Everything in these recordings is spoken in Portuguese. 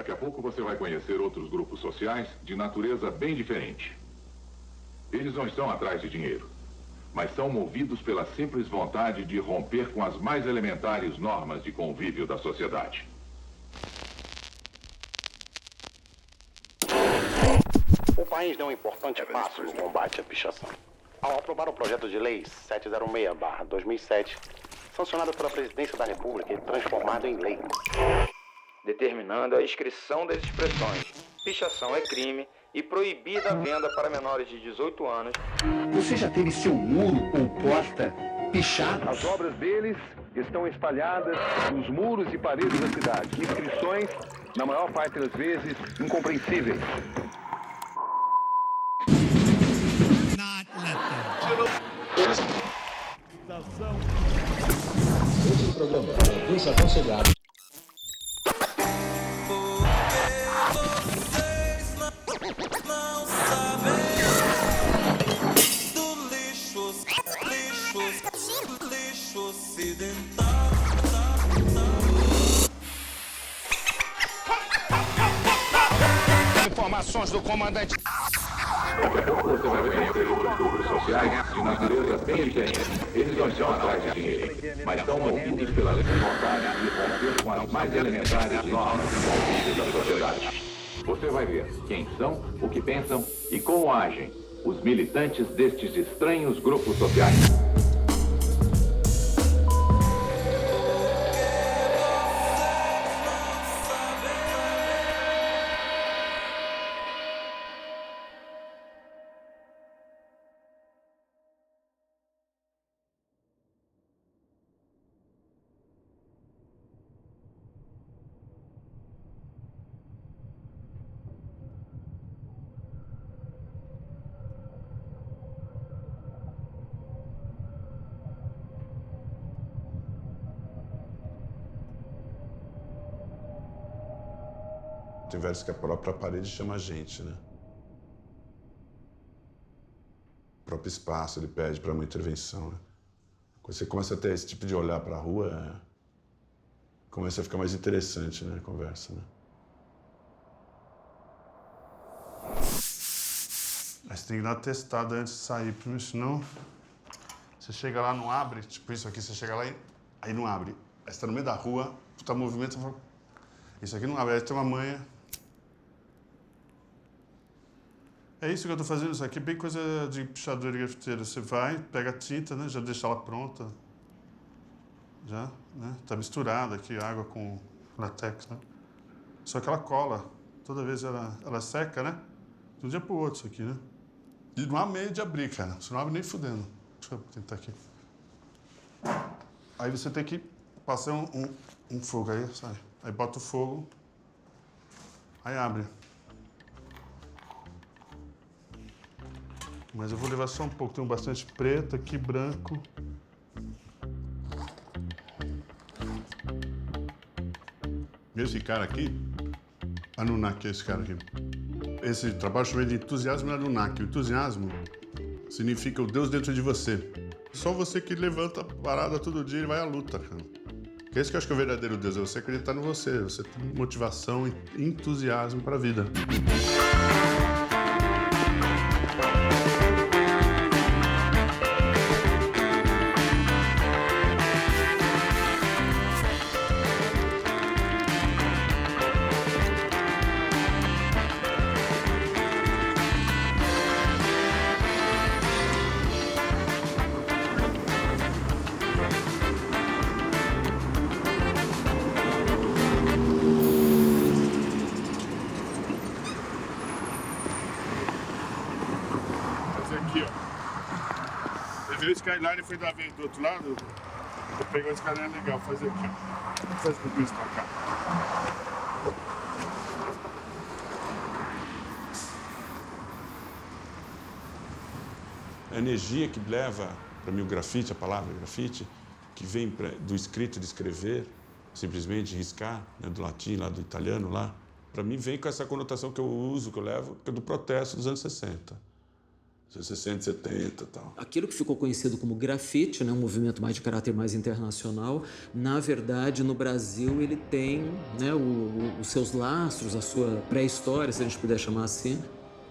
Daqui a pouco você vai conhecer outros grupos sociais de natureza bem diferente. Eles não estão atrás de dinheiro, mas são movidos pela simples vontade de romper com as mais elementares normas de convívio da sociedade. O país deu um importante passo no combate à pichação, ao aprovar o projeto de lei 706/2007, sancionado pela Presidência da República e transformado em lei, determinando a inscrição das expressões pichação é crime e proibida a venda para menores de 18 anos. Você já teve seu muro ou porta pichado? As obras deles estão espalhadas nos muros e paredes da cidade. Inscrições, na maior parte das vezes, incompreensíveis. Esse programa é desaconselhado. Não sabem do lixo ocidental. Informações do comandante. Daqui a pouco você vai conhecer outros grupos sociais de natureza bem diferente. Eles não estão atrás de dinheiro, mas são movidos pela vontade de romper com as mais elementares normas de convívio da sociedade. Você vai ver quem são, o que pensam e como agem os militantes destes estranhos grupos sociais. Tem vezes que a própria parede chama a gente, né? O próprio espaço, ele pede para uma intervenção, né? Quando você começa a ter esse tipo de olhar para a rua, começa a ficar mais interessante, né, a conversa, né? Mas tem que dar testada antes de sair, porque senão você chega lá, não abre, tipo isso aqui, você chega lá e aí não abre. Aí você tá no meio da rua, tu tá movimento, você fala, isso aqui não abre, aí tem uma manha. É isso que eu tô fazendo, isso aqui é bem coisa de pichador e grafiteiro. Você vai, pega a tinta, né, já deixa ela pronta. Já, né, tá misturada aqui, água com latex, né. Só que ela cola, toda vez ela seca, né, de um dia pro outro isso aqui, né. E não há meio de abrir, cara, você não abre nem fudendo. Deixa eu tentar aqui. Aí você tem que passar um fogo aí, sai. Aí bota o fogo, aí abre. Mas eu vou levar só um pouco, tem bastante preto aqui, branco. Esse cara aqui, Anunnaki, esse cara aqui. Esse trabalho chama de entusiasmo Anunnaki. O entusiasmo significa o Deus dentro de você. Só você que levanta a parada todo dia e vai à luta, cara. Que esse que eu acho que é o verdadeiro Deus, é você acreditar no você tem motivação e entusiasmo para a vida. Aqui, ó. Você viu o skyline foi da vez do outro lado? Eu peguei o skyline legal, fazer aqui, ó. Faz tudo isso pra cá. A energia que leva para mim o grafite, a palavra grafite, que vem do escrito de escrever, simplesmente riscar, né, do latim, lá do italiano, lá, para mim vem com essa conotação que eu uso, que eu levo, que é do protesto dos anos 60. 60, 70 e tal. Aquilo que ficou conhecido como grafite, né, um movimento mais de caráter mais internacional, na verdade, no Brasil, ele tem, né, os seus lastros, a sua pré-história, se a gente puder chamar assim,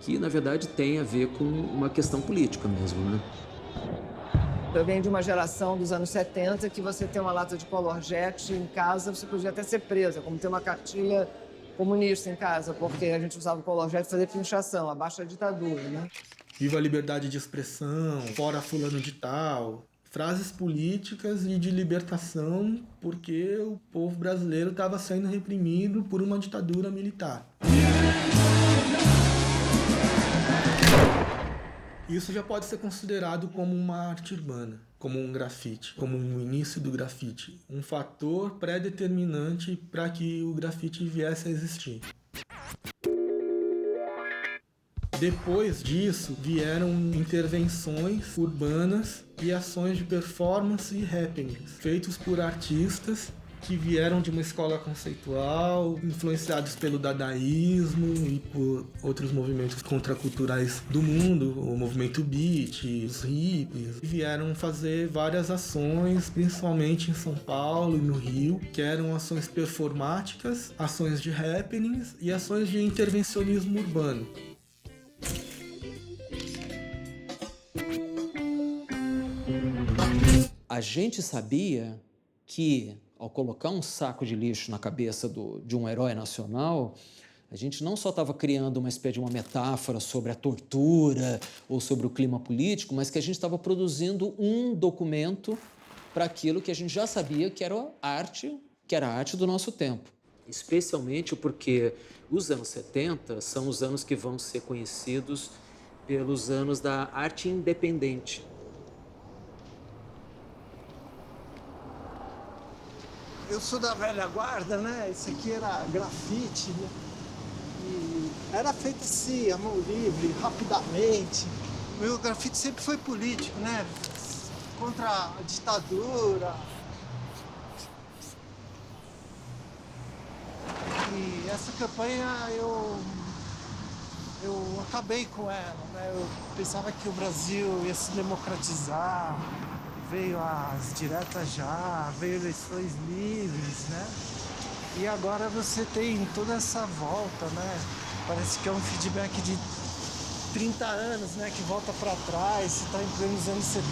que, na verdade, tem a ver com uma questão política mesmo, né? Eu venho de uma geração dos anos 70 que você tem uma lata de Color Jet em casa, você podia até ser presa, como ter uma cartilha comunista em casa, porque a gente usava o Color Jet para fazer pinchação, abaixo da ditadura, né? Viva a liberdade de expressão, fora fulano de tal. Frases políticas e de libertação, porque o povo brasileiro estava sendo reprimido por uma ditadura militar. Isso já pode ser considerado como uma arte urbana, como um grafite, como um início do grafite. Um fator pré-determinante para que o grafite viesse a existir. Depois disso, vieram intervenções urbanas e ações de performance e happenings, feitos por artistas que vieram de uma escola conceitual, influenciados pelo dadaísmo e por outros movimentos contraculturais do mundo, o movimento beat, os hippies, e vieram fazer várias ações, principalmente em São Paulo e no Rio, que eram ações performáticas, ações de happenings e ações de intervencionismo urbano. A gente sabia que, ao colocar um saco de lixo na cabeça de um herói nacional, a gente não só estava criando uma espécie de uma metáfora sobre a tortura ou sobre o clima político, mas que a gente estava produzindo um documento para aquilo que a gente já sabia que era a arte do nosso tempo. Especialmente porque os anos 70 são os anos que vão ser conhecidos pelos anos da arte independente. Eu sou da velha guarda, né? Isso aqui era grafite, né? E era feito assim, a mão livre, rapidamente. O meu grafite sempre foi político, né? Contra a ditadura. E essa campanha eu acabei com ela, né? Eu pensava que o Brasil ia se democratizar. Veio as diretas já, veio eleições livres, né? E agora você tem toda essa volta, né? Parece que é um feedback de 30 anos, né? Que volta para trás, você está em nos anos 70.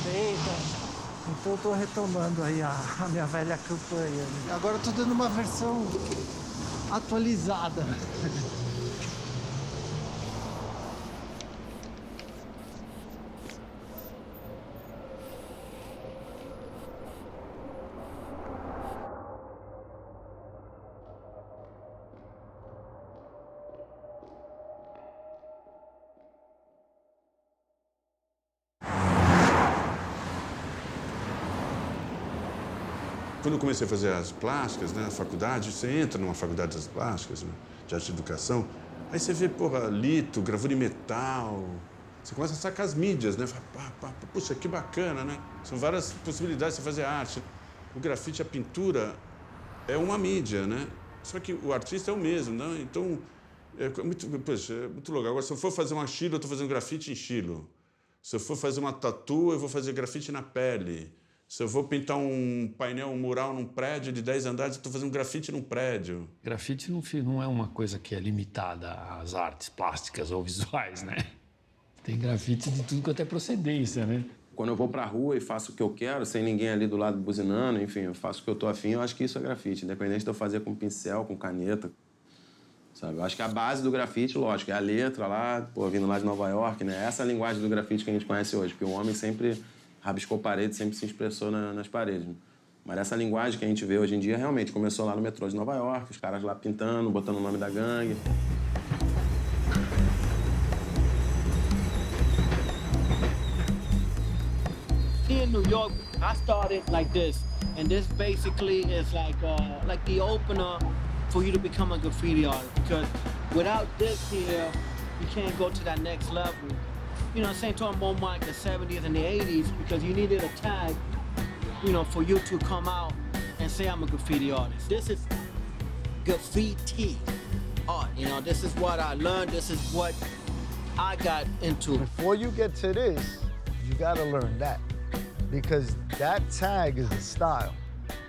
Então eu tô retomando aí a minha velha campanha. Agora eu tô dando uma versão atualizada. Quando eu comecei a fazer as plásticas, né, na faculdade, você entra numa faculdade das plásticas, né, de arte e educação, aí você vê, porra, lito, gravura em metal, você começa a sacar as mídias, né, fala, puxa, que bacana, né? São várias possibilidades de você fazer arte. O grafite, a pintura, é uma mídia, né? Só que o artista é o mesmo, né? Então, é muito legal. Agora, se eu for fazer uma estilo, eu estou fazendo grafite em estilo. Se eu for fazer uma tatu, eu vou fazer grafite na pele. Se eu vou pintar um painel, um mural num prédio de 10 andares, eu estou fazendo grafite num prédio. Grafite não é uma coisa que é limitada às artes plásticas ou visuais, né? Tem grafite de tudo quanto é procedência, né? Quando eu vou pra rua e faço o que eu quero, sem ninguém ali do lado buzinando, enfim, eu faço o que eu tô afim, eu acho que isso é grafite, independente de eu fazer com pincel, com caneta, sabe? Eu acho que a base do grafite, lógico, é a letra lá, pô, vindo lá de Nova York, né? Essa é a linguagem do grafite que a gente conhece hoje, porque o homem sempre rabiscou parede, sempre se expressou nas paredes, né? Mas essa linguagem que a gente vê hoje em dia realmente começou lá no metrô de Nova York, os caras lá pintando, botando o nome da gangue. In New York, I started like this, and this basically is like the opener for you to become a graffiti artist. Because without this here, you can't go to that next level. You know, same time more like the 70s and the 80s, because you needed a tag, you know, for you to come out and say I'm a graffiti artist. This is graffiti art. You know, this is what I learned. This is what I got into. Before you get to this, you gotta learn that. Because that tag is a style.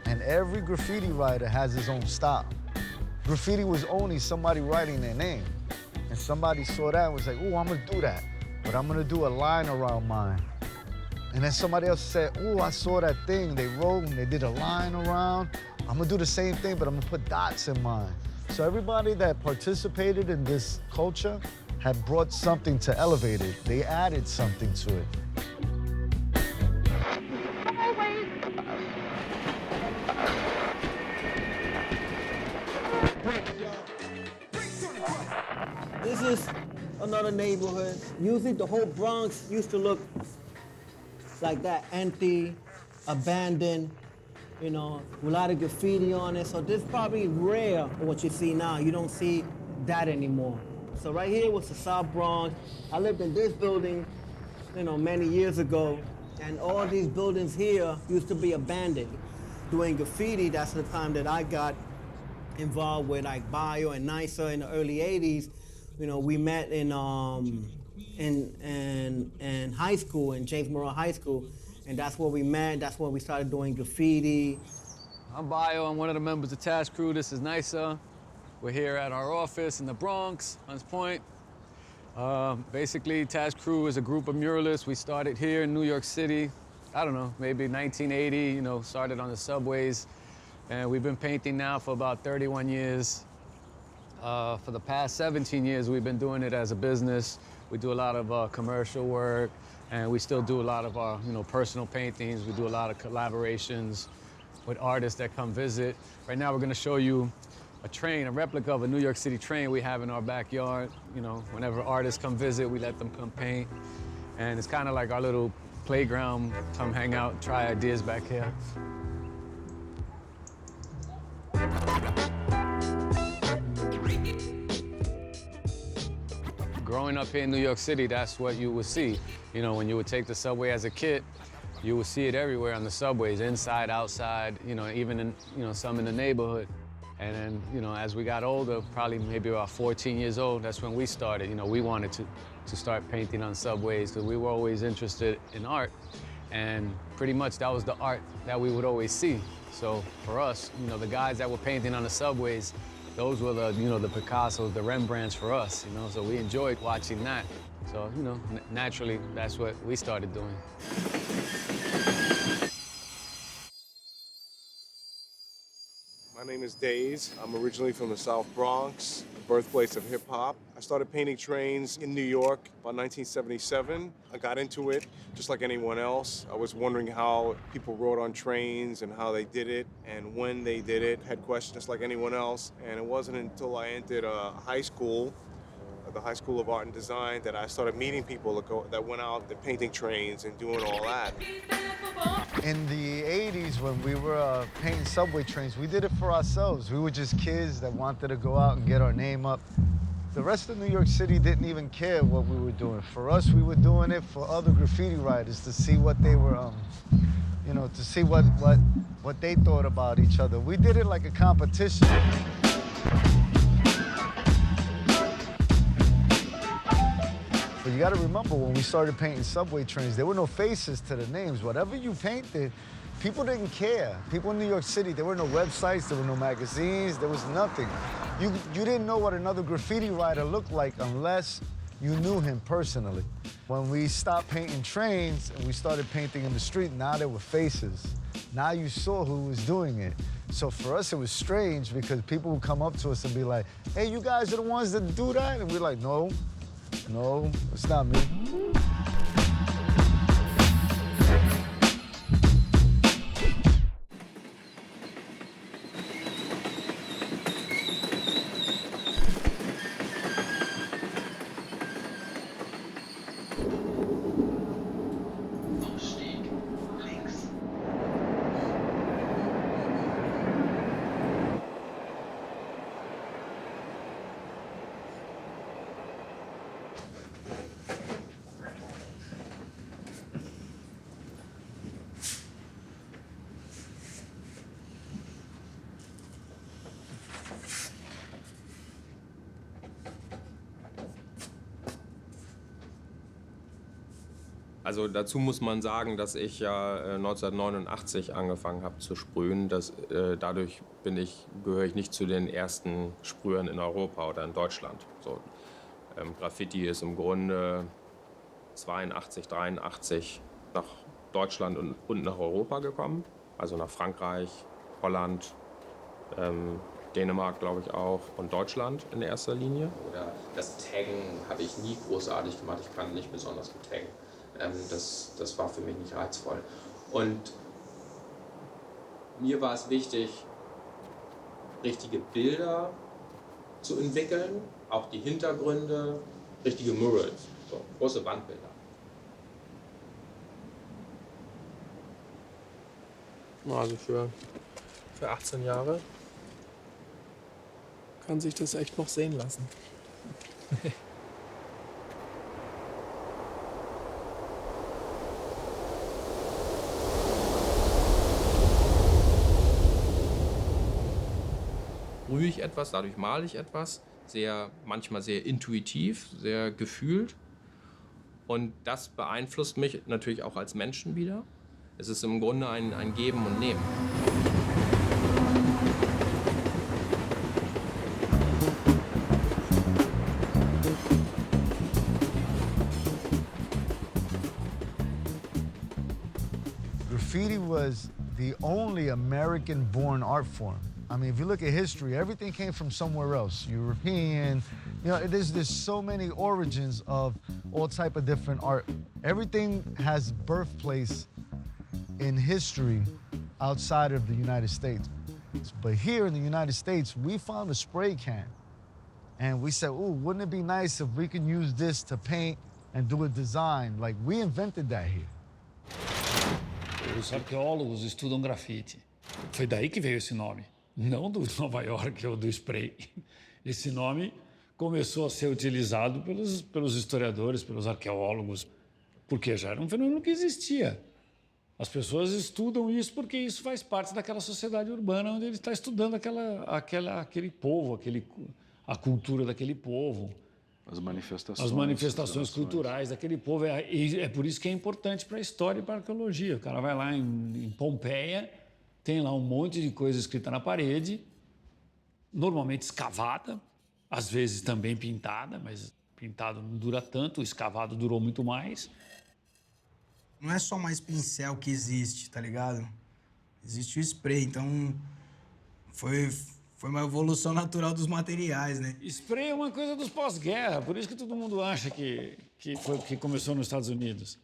And every graffiti writer has his own style. Graffiti was only somebody writing their name. And somebody saw that and was like, oh, I'm gonna do that. But I'm gonna do a line around mine. And then somebody else said, oh, I saw that thing. They wrote and they did a line around. I'm gonna do the same thing, but I'm gonna put dots in mine. So everybody that participated in this culture had brought something to elevate it. They added something to it. This is another neighborhood. Usually the whole Bronx used to look like that, empty, abandoned, you know, with a lot of graffiti on it. So this is probably rare what you see now. You don't see that anymore. So right here was the South Bronx. I lived in this building, you know, many years ago, and all these buildings here used to be abandoned. Doing graffiti, that's the time that I got involved with like Bio and Nicer in the early 80s. You know, we met in high school, in James Monroe High School, and that's where we met. That's where we started doing graffiti. I'm Bio. I'm one of the members of Task Crew. This is Nicer. We're here at our office in the Bronx, Hunts Point. Basically, Task Crew is a group of muralists. We started here in New York City, I don't know, maybe 1980, you know, started on the subways. And we've been painting now for about 31 years. For the past 17 years, we've been doing it as a business. We do a lot of commercial work, and we still do a lot of our, you know, personal paintings. We do a lot of collaborations with artists that come visit. Right now, we're gonna show you a train, a replica of a New York City train we have in our backyard. You know, whenever artists come visit, we let them come paint. And it's kind of like our little playground, come hang out, try ideas back here. Growing up here in New York City, that's what you would see. You know, when you would take the subway as a kid, you would see it everywhere on the subways, inside, outside, you know, even in, you know, some in the neighborhood. And then, you know, as we got older, probably maybe about 14 years old, that's when we started. You know, we wanted to start painting on subways because we were always interested in art. And pretty much that was the art that we would always see. So for us, you know, the guys that were painting on the subways, those were the, you know, the Picassos, the Rembrandts for us, you know, so we enjoyed watching that. So, you know, naturally, that's what we started doing. My name is Daze. I'm originally from the South Bronx, the birthplace of hip hop. I started painting trains in New York about 1977. I got into it just like anyone else. I was wondering how people rode on trains and how they did it and when they did it. Had questions like anyone else. And it wasn't until I entered high school, the High School of Art and Design, that I started meeting people that went out and painting trains and doing all that. In the 80s, when we were painting subway trains, we did it for ourselves. We were just kids that wanted to go out and get our name up. The rest of New York City didn't even care what we were doing. For us, we were doing it for other graffiti writers to see what they were, you know, to see what they thought about each other. We did it like a competition. But you gotta remember, when we started painting subway trains, there were no faces to the names. Whatever you painted, people didn't care. People in New York City, there were no websites, there were no magazines, there was nothing. You didn't know what another graffiti writer looked like unless you knew him personally. When we stopped painting trains and we started painting in the street, now there were faces. Now you saw who was doing it. So for us, it was strange because people would come up to us and be like, hey, you guys are the ones that do that? And we're like, no. No, it's not me. Also dazu muss man sagen, dass ich ja 1989 angefangen habe zu sprühen. Dadurch gehöre ich nicht zu den ersten Sprühern in Europa oder in Deutschland. So, Graffiti ist im Grunde 82, 83 nach Deutschland und nach Europa gekommen. Also nach Frankreich, Holland, Dänemark, glaube ich auch, und Deutschland in erster Linie. Oder das Taggen habe ich nie großartig gemacht. Ich kann nicht besonders gut taggen. Das war für mich nicht reizvoll. Und mir war es wichtig, richtige Bilder zu entwickeln, auch die Hintergründe, richtige Murals, so große Wandbilder. Also für 18 Jahre kann sich das echt noch sehen lassen. Sprühe ich etwas, dadurch male ich etwas, manchmal sehr intuitiv, sehr gefühlt. Und das beeinflusst mich natürlich auch als Menschen wieder. Es ist im Grunde ein Geben und Nehmen. Graffiti was the only American-born art form. I mean, if you look at history, everything came from somewhere else. European, there's so many origins of all type of different art. Everything has birthplace in history outside of the United States. But here in the United States, we found a spray can. And we said, ooh, wouldn't it be nice if we could use this to paint and do a design? Like, we invented that here. Os arqueólogos estudam grafite. Foi daí que veio esse nome. Não do Nova York ou do spray. Esse nome começou a ser utilizado pelos historiadores, pelos arqueólogos, porque já era um fenômeno que existia. As pessoas estudam isso porque isso faz parte daquela sociedade urbana onde ele está estudando aquele povo, a cultura daquele povo. As manifestações culturais daquele povo. É por isso que é importante para a história e para a arqueologia. O cara vai lá em Pompeia, tem lá um monte de coisa escrita na parede, normalmente escavada, às vezes também pintada, mas pintado não dura tanto, o escavado durou muito mais. Não é só mais pincel que existe, tá ligado? Existe o spray, então foi uma evolução natural dos materiais, né? Spray é uma coisa dos pós-guerra, por isso que todo mundo acha que começou nos Estados Unidos.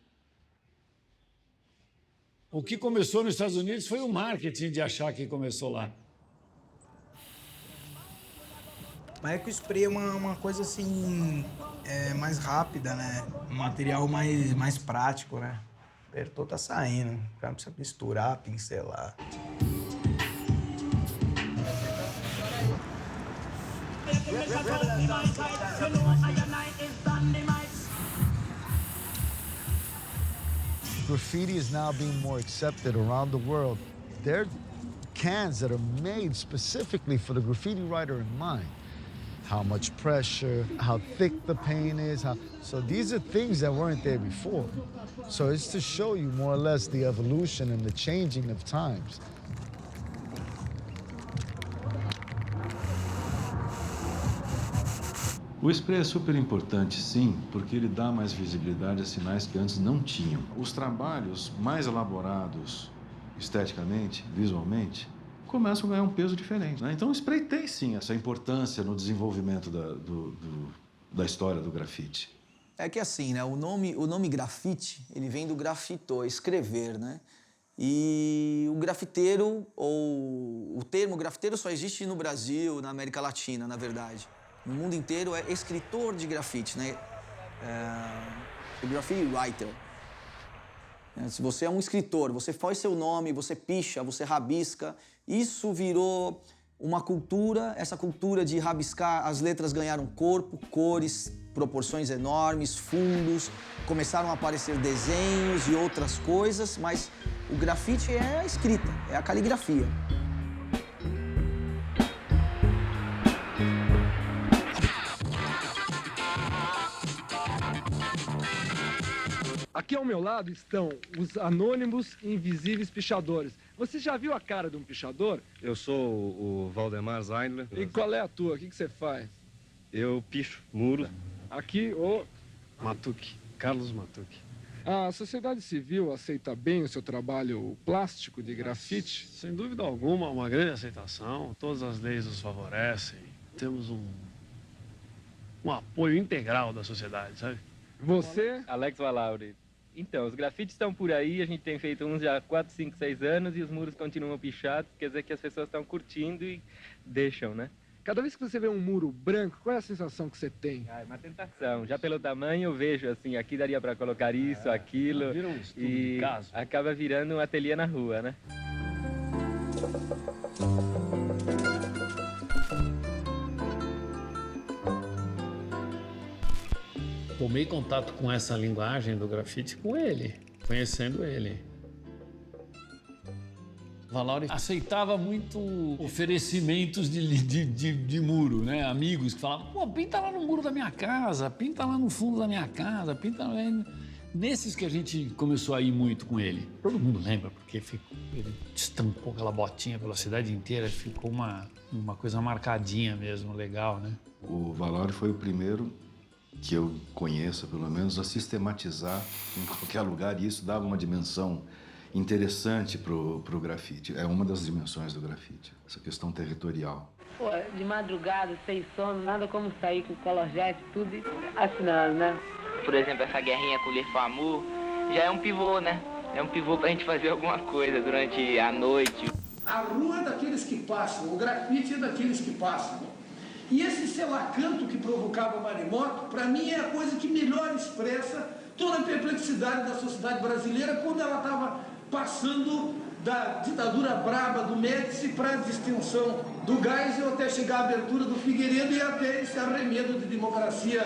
O que começou nos Estados Unidos foi o marketing de achar que começou lá. Mas é que o spray é uma coisa assim, mais rápida, né? Um material mais prático, né? Apertou, tá saindo. O cara não precisa misturar, pincelar. Graffiti is now being more accepted around the world. There are cans that are made specifically for the graffiti writer in mind. How much pressure, how thick the paint is. So these are things that weren't there before. So it's to show you more or less the evolution and the changing of times. O spray é super importante, sim, porque ele dá mais visibilidade a sinais que antes não tinham. Os trabalhos mais elaborados esteticamente, visualmente, começam a ganhar um peso diferente, né? Então o spray tem, sim, essa importância no desenvolvimento da história do grafite. É que assim, né? O nome grafite, ele vem do grafito, escrever, né? E o grafiteiro, ou o termo grafiteiro só existe no Brasil, na América Latina, na verdade. No mundo inteiro é escritor de grafite, né? Graffiti writer. Se você é um escritor, você faz seu nome, você picha, você rabisca. Isso virou uma cultura, essa cultura de rabiscar, as letras ganharam corpo, cores, proporções enormes, fundos, começaram a aparecer desenhos e outras coisas, mas o grafite é a escrita, é a caligrafia. Aqui ao meu lado estão os anônimos e invisíveis pichadores. Você já viu a cara de um pichador? Eu sou o Valdemar Zeidler. E qual é a tua? O que você faz? Eu picho muro. Aqui, o... Matuque, Carlos Matuque. A sociedade civil aceita bem o seu trabalho plástico de grafite? Sem dúvida alguma, uma grande aceitação. Todas as leis nos favorecem. Temos um apoio integral da sociedade, sabe? Você? Alex Valauri. Então, os grafites estão por aí, a gente tem feito uns já há 4, 5, 6 anos e os muros continuam pichados, quer dizer que as pessoas estão curtindo e deixam, né? Cada vez que você vê um muro branco, qual é a sensação que você tem? É uma tentação. Já pelo tamanho eu vejo, assim, aqui daria para colocar isso, aquilo. Vira um estudo e de caso. acaba virando um ateliê na rua, né? Tomei contato com essa linguagem do grafite com ele, conhecendo ele. Valauri aceitava muito oferecimentos de muro, né? Amigos que falavam, pô, pinta lá no muro da minha casa, pinta lá no fundo da minha casa, pinta lá... Nesses que a gente começou a ir muito com ele. Todo mundo lembra, porque ele estampou aquela botinha pela cidade inteira, ficou uma coisa marcadinha mesmo, legal, né? O Valauri foi o primeiro que eu conheço, pelo menos, a sistematizar em qualquer lugar, e isso dava uma dimensão interessante pro grafite. É uma das dimensões do grafite, essa questão territorial. Pô, de madrugada, sem sono, nada como sair com o Color Jet, tudo assinando, né? Por exemplo, essa guerrinha com o Le Famo já é um pivô, né? É um pivô pra gente fazer alguma coisa durante a noite. A rua é daqueles que passam, o grafite é daqueles que passam. E esse selacanto que provocava o maremoto, para mim, é a coisa que melhor expressa toda a perplexidade da sociedade brasileira quando ela estava passando da ditadura braba do Médici para a distensão do Geisel até chegar à abertura do Figueiredo e até esse arremedo de democracia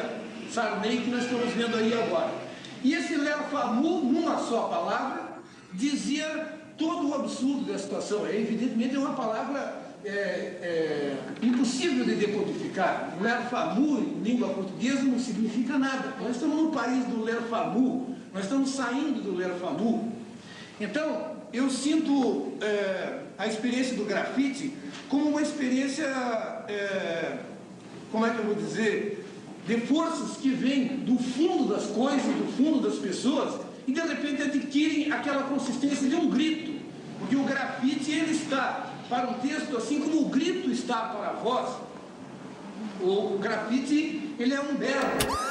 Sarney que nós estamos vendo aí agora. E esse Léo Famu, numa só palavra, dizia todo o absurdo da situação. Evidentemente é uma palavra impossível de decodificar. Léo Famu, em língua portuguesa, não significa nada. Nós estamos no país do Léo Famu, nós estamos saindo do Léo Famu. Então, eu sinto a experiência do grafite como uma experiência, como é que eu vou dizer, de forças que vêm do fundo das coisas, do fundo das pessoas, e de repente adquirem aquela consistência de um grito. Porque o grafite, ele está para um texto assim como o grito está para a voz. O grafite, ele é um verbo.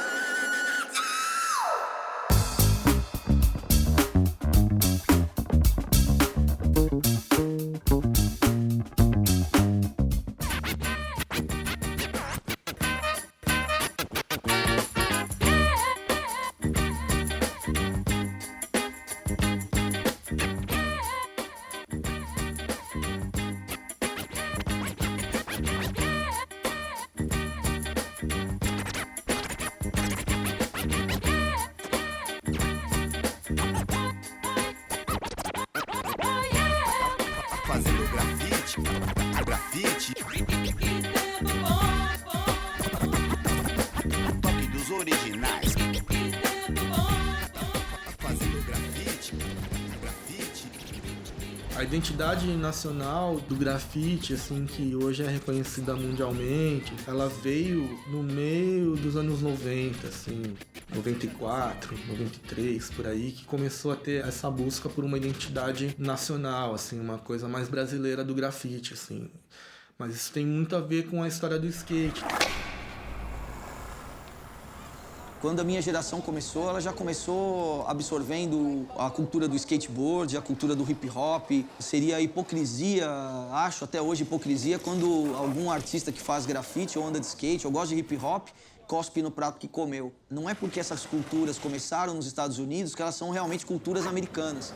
Fazendo grafite. Toque dos originais. Fazendo grafite. A identidade nacional do grafite, assim, que hoje é reconhecida mundialmente, ela veio no meio dos anos 90, assim, 94, 93, por aí, que começou a ter essa busca por uma identidade nacional, assim, uma coisa mais brasileira do grafite, assim. Mas isso tem muito a ver com a história do skate. Quando a minha geração começou, ela já começou absorvendo a cultura do skateboard, a cultura do hip hop. Seria hipocrisia, acho até hoje hipocrisia, quando algum artista que faz grafite ou anda de skate ou gosta de hip hop cospe no prato que comeu. Não é porque essas culturas começaram nos Estados Unidos que elas são realmente culturas americanas.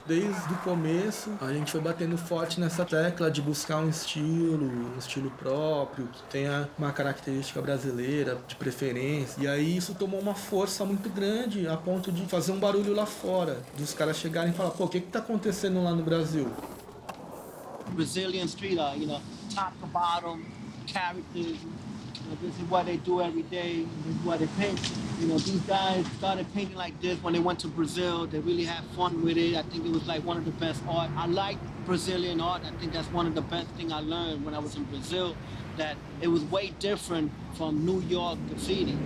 Desde o começo, a gente foi batendo forte nessa tecla de buscar um estilo próprio, que tenha uma característica brasileira, de preferência. E aí isso tomou uma força muito grande, a ponto de fazer um barulho lá fora, dos caras chegarem e falar, pô, o que tá acontecendo lá no Brasil? Brazilian street art, top to bottom, characters. This is what they do every day. This is what they paint. These guys started painting like this when they went to Brazil. They really had fun with it. I think it was like one of the best art. I like Brazilian art. I think that's one of the best things I learned when I was in Brazil, that it was way different from New York graffiti.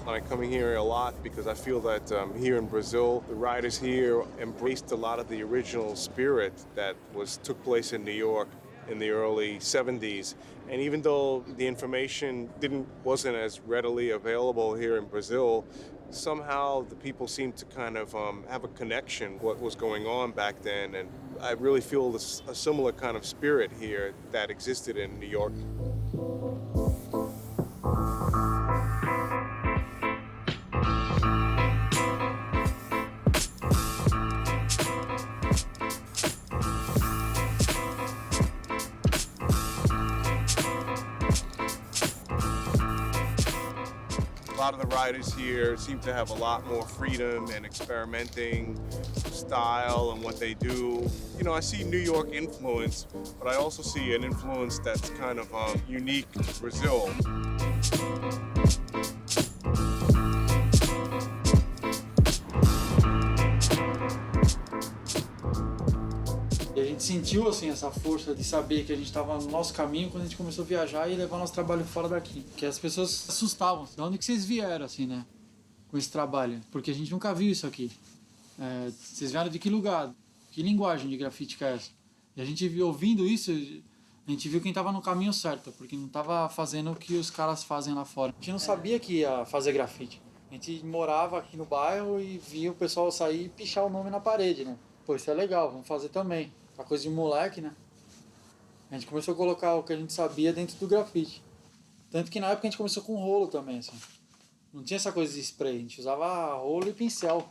I'm coming here a lot because I feel that here in Brazil, the writers here embraced a lot of the original spirit that took place in New York in the early 70s. And even though the information wasn't as readily available here in Brazil, somehow the people seemed to kind of have a connection what was going on back then. And I really feel a similar kind of spirit here that existed in New York. A lot of the writers here seem to have a lot more freedom and experimenting style and what they do. I see New York influence, but I also see an influence that's kind of unique to Brazil. E a gente sentiu assim essa força de saber que a gente estava no nosso caminho quando a gente começou a viajar e levar nosso trabalho fora daqui. Que as pessoas se assustavam. De onde que vocês vieram, assim, né? Com esse trabalho? Porque a gente nunca viu isso aqui. Vocês vieram de que lugar? Que linguagem de grafite que é essa? E a gente viu, ouvindo isso, a gente viu quem estava no caminho certo, porque não estava fazendo o que os caras fazem lá fora. A gente não sabia que ia fazer grafite. A gente morava aqui no bairro e via o pessoal sair e pichar o nome na parede, né? Pô, isso é legal, vamos fazer também. Uma coisa de moleque, né? A gente começou a colocar o que a gente sabia dentro do grafite. Tanto que na época a gente começou com rolo também, assim. Não tinha essa coisa de spray, a gente usava rolo e pincel.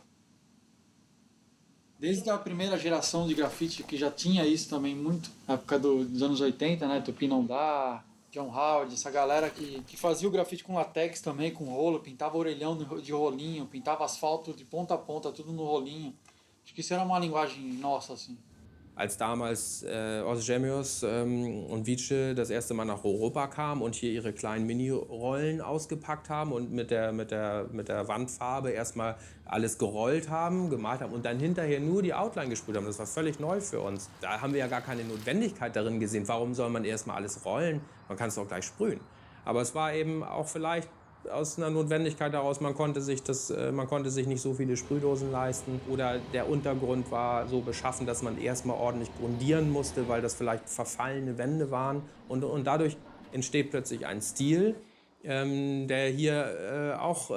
Desde a primeira geração de grafite, que já tinha isso também muito, na época dos anos 80, né? Tupi Não Dá, John Howard, essa galera que fazia o grafite com latex também, com rolo, pintava orelhão de rolinho, pintava asfalto de ponta a ponta, tudo no rolinho. Acho que isso era uma linguagem nossa, assim. Als damals Osgemios und Vice das erste Mal nach Europa kamen und hier ihre kleinen Mini-Rollen ausgepackt haben und mit der Wandfarbe erstmal alles gerollt haben, gemalt haben und dann hinterher nur die Outline gesprüht haben, das war völlig neu für uns. Da haben wir ja gar keine Notwendigkeit darin gesehen, warum soll man erstmal alles rollen, man kann es doch gleich sprühen. Aber es war eben auch vielleicht aus einer Notwendigkeit heraus, man konnte sich nicht so viele Sprühdosen leisten oder der Untergrund war so beschaffen, dass man erstmal ordentlich grundieren musste, weil das vielleicht verfallene Wände waren und dadurch entsteht plötzlich ein Stil, der hier auch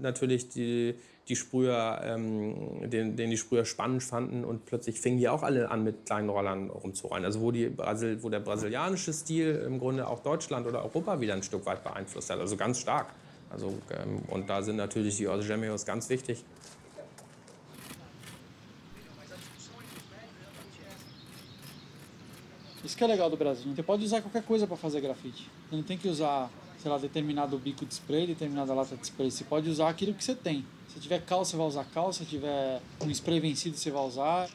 natürlich die Sprüher, den die Sprüher spannend fanden und plötzlich fingen die auch alle an mit kleinen Rollern rumzurollen. Also wo der brasilianische Stil im Grunde auch Deutschland oder Europa wieder ein Stück weit beeinflusst hat, also ganz stark. Also, und da sind natürlich die Osgemios ganz wichtig. Isso que é legal do Brasil, você pode usar qualquer coisa para fazer grafite. Você não tem que usar, sei lá, determinado bico de spray, determinada lata de spray. Você pode usar aquilo que você tem. Se tiver cal, você vai usar cal. Se tiver um spray vencido, você vai usar.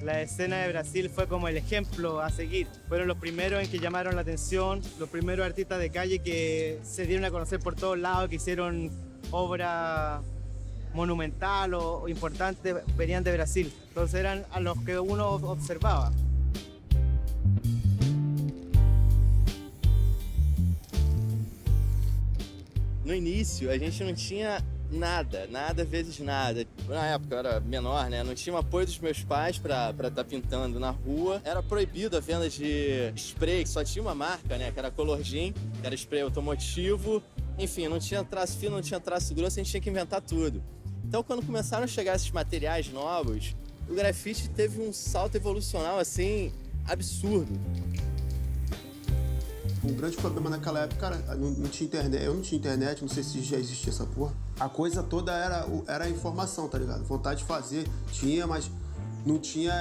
La escena de Brasil fue como el ejemplo a seguir. Fueron los primeros en que llamaron la atención, los primeros artistas de calle que se dieron a conocer por todos lados, que hicieron obras monumental o importante venían de Brasil. Entonces eran a los que uno observaba. No início, a gente não tinha nada vezes nada. Na época eu era menor, né? Não tinha o apoio dos meus pais pra estar pintando na rua. Era proibido a venda de spray, que só tinha uma marca, né? Que era Color Jean, que era spray automotivo. Enfim, não tinha traço fino, não tinha traço grosso, a gente tinha que inventar tudo. Então, quando começaram a chegar esses materiais novos, o grafite teve um salto evolucional, assim, absurdo. O grande problema naquela época, cara, não tinha internet. Eu não tinha internet, não sei se já existia essa porra. A coisa toda era a informação, tá ligado? Vontade de fazer, tinha, mas não tinha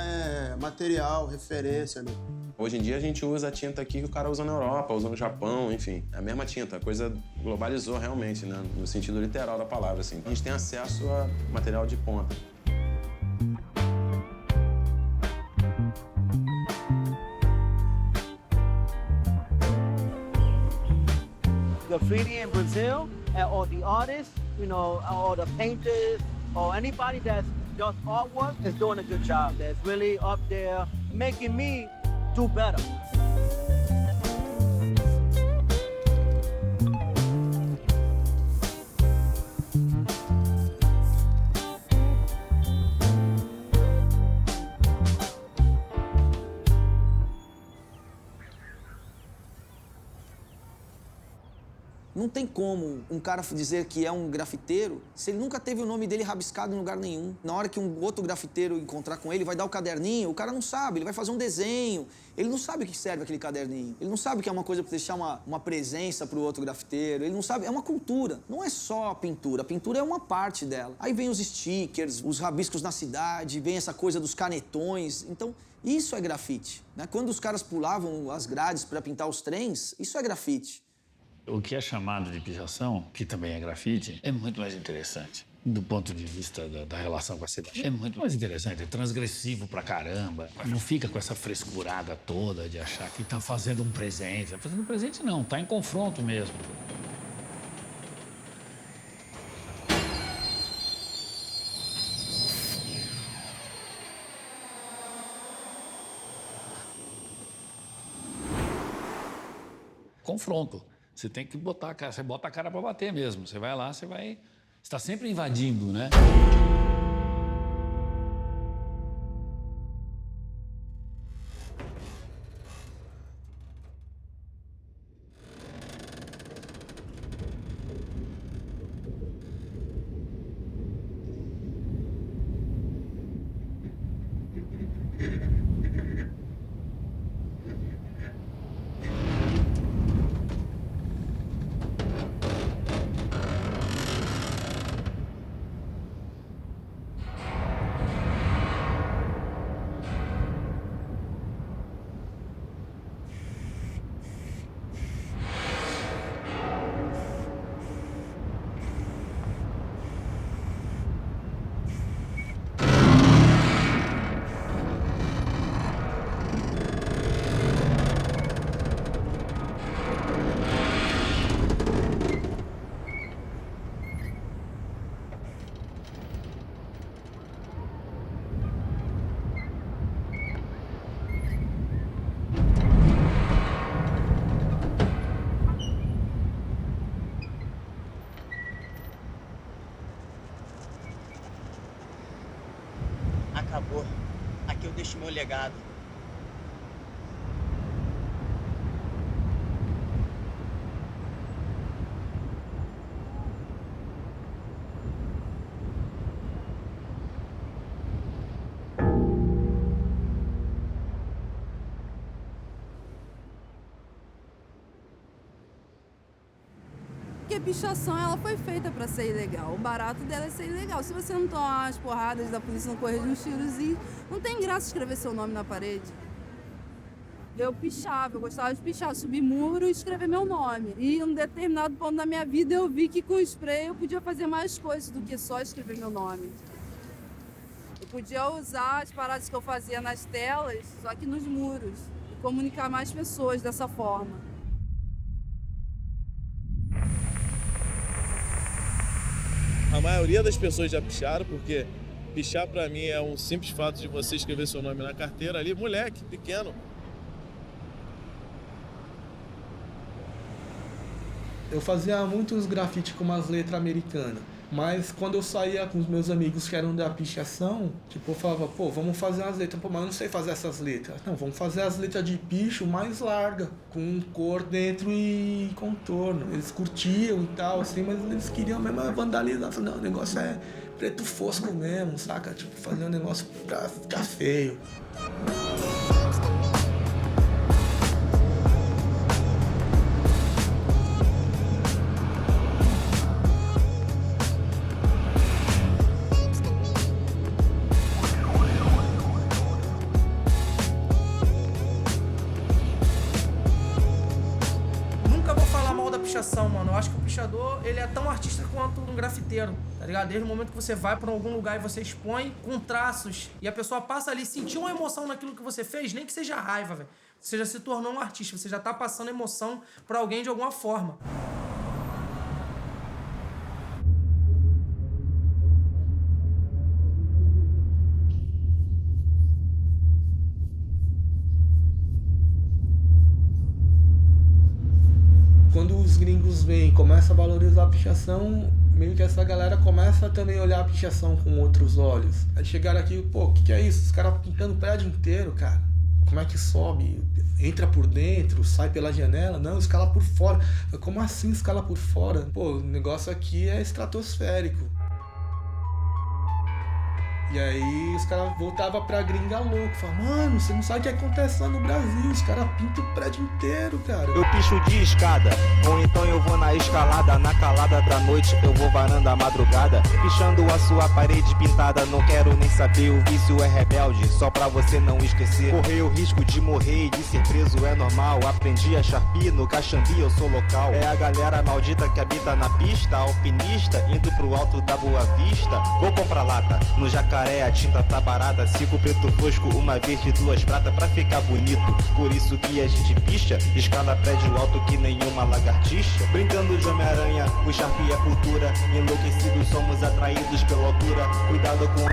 material, referência, né? Hoje em dia a gente usa a tinta aqui que o cara usa na Europa, usa no Japão, enfim. É a mesma tinta, a coisa globalizou realmente, né? No sentido literal da palavra, assim. A gente tem acesso a material de ponta. Graffiti in Brazil, or the artists, you know, or the painters, or anybody that does artwork is doing a good job. That's really up there, making me do better. Não tem como um cara dizer que é um grafiteiro se ele nunca teve o nome dele rabiscado em lugar nenhum. Na hora que um outro grafiteiro encontrar com ele, vai dar o caderninho, o cara não sabe, ele vai fazer um desenho. Ele não sabe o que serve aquele caderninho. Ele não sabe que é uma coisa para deixar uma presença para o outro grafiteiro. Ele não sabe, é uma cultura. Não é só a pintura é uma parte dela. Aí vem os stickers, os rabiscos na cidade, vem essa coisa dos canetões. Então, isso é grafite, né? Quando os caras pulavam as grades para pintar os trens, isso é grafite. O que é chamado de pichação, que também é grafite, é muito mais interessante. Do ponto de vista da relação com a cidade. É muito mais interessante, é transgressivo pra caramba. Não fica com essa frescurada toda de achar que tá fazendo um presente. Tá fazendo um presente não, tá em confronto mesmo. Confronto. Você tem que botar a cara, você bota a cara pra bater mesmo. Você vai lá, você está sempre invadindo, né? Acabou. Aqui eu deixo meu legado. Porque a pichação, ela foi feita pra ser ilegal. O barato dela é ser ilegal. Se você não tomar as porradas da polícia, não correr de uns tirozinhos, não tem graça escrever seu nome na parede. Eu pichava, eu gostava de pichar, subir muro e escrever meu nome. E em um determinado ponto da minha vida eu vi que com spray eu podia fazer mais coisas do que só escrever meu nome. Eu podia usar as paradas que eu fazia nas telas, só que nos muros. E comunicar mais pessoas dessa forma. A maioria das pessoas já picharam, porque pichar pra mim é um simples fato de você escrever seu nome na carteira ali, moleque, pequeno. Eu fazia muitos grafites com umas letras americanas, mas quando eu saía com os meus amigos que eram da pichação, tipo, eu falava, pô, vamos fazer as letras. Pô, mas eu não sei fazer essas letras. Não, vamos fazer as letras de picho mais larga, com cor dentro e contorno. Eles curtiam e tal, assim, mas eles queriam mesmo vandalizar. Não, o negócio é preto fosco mesmo, saca? Tipo, fazer um negócio pra ficar feio. Mano, eu acho que o pichador, ele é tão artista quanto um grafiteiro, tá ligado? Desde o momento que você vai pra algum lugar e você expõe com traços e a pessoa passa ali, sentiu uma emoção naquilo que você fez, nem que seja raiva, velho. Você já se tornou um artista, você já tá passando emoção pra alguém de alguma forma. Quando os gringos vêm e começam a valorizar a pichação, meio que essa galera começa a também olhar a pichação com outros olhos. Aí chegaram aqui, pô, o que é isso? Os caras pintando o prédio inteiro, cara. Como é que sobe? Entra por dentro, sai pela janela? Não, escala por fora. Como assim escala por fora? Pô, o negócio aqui é estratosférico. E aí os caras voltavam pra gringa louco, falavam, mano, você não sabe o que acontece lá no Brasil, os caras pintam o prédio inteiro, cara. Eu picho de escada, ou então eu vou na escalada, na calada da noite eu vou varando a madrugada, pichando a sua parede pintada, não quero nem saber, o vício é rebelde, só pra você não esquecer. Correr o risco de morrer e de ser preso é normal, aprendi a Sharpie, no Caxambi eu sou local. É a galera maldita que habita na pista, alpinista, indo pro alto da Boa Vista. Vou comprar lata, no Jacaré a tinta tá barata, cinco preto fosco, uma verde e duas prata pra ficar bonito. Por isso que a gente picha, escala prédio alto que nenhuma lagartixa. Brincando de Homem-Aranha, o Sharpie é cultura, enlouquecidos somos atraídos pela altura. Cuidado com...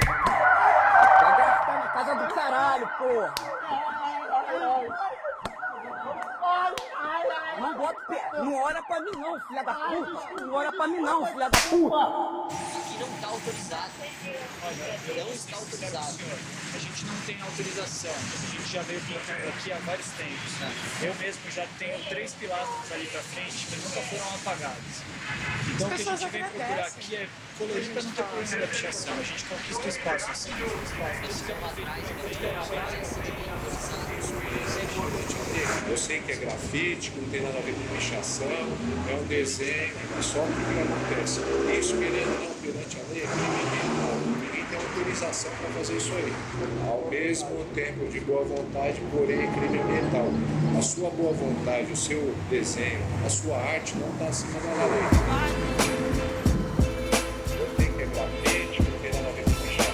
Tá na casa do caralho, porra! Não bota o pé, não olha pra mim não, filha da puta! Não olha pra mim não, filha da puta! Aqui não tá autorizado. Não está autorizado. A gente não tem autorização. A gente já veio pintando aqui há vários tempos. Eu mesmo já tenho 3 pilastras ali pra frente que nunca foram apagados. Então o que a gente vem procurar aqui é colorir pra não ter problema da pichação. A gente conquista o espaço assim. Eu sei que é grafite, que não tem nada a ver com pichação, é um desenho, só que o que acontece? Isso, querendo ou não, perante a lei, é crime. Ninguém tem autorização para fazer isso aí. Ao mesmo tempo, de boa vontade, porém, é crime ambiental. A sua boa vontade, o seu desenho, a sua arte não está acima da lei. Eu sei que é grafite, não tem nada a ver com pichação.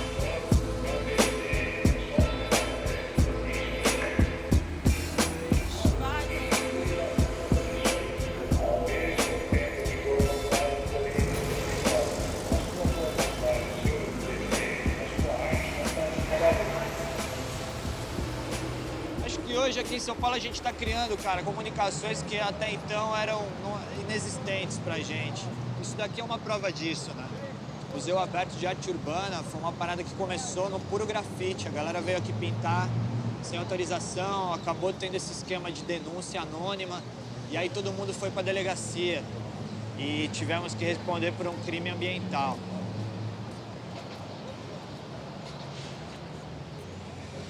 Hoje aqui em São Paulo a gente está criando, cara, comunicações que até então eram inexistentes pra gente. Isso daqui é uma prova disso, né? O Museu Aberto de Arte Urbana foi uma parada que começou no puro grafite. A galera veio aqui pintar sem autorização, acabou tendo esse esquema de denúncia anônima e aí todo mundo foi pra delegacia e tivemos que responder por um crime ambiental.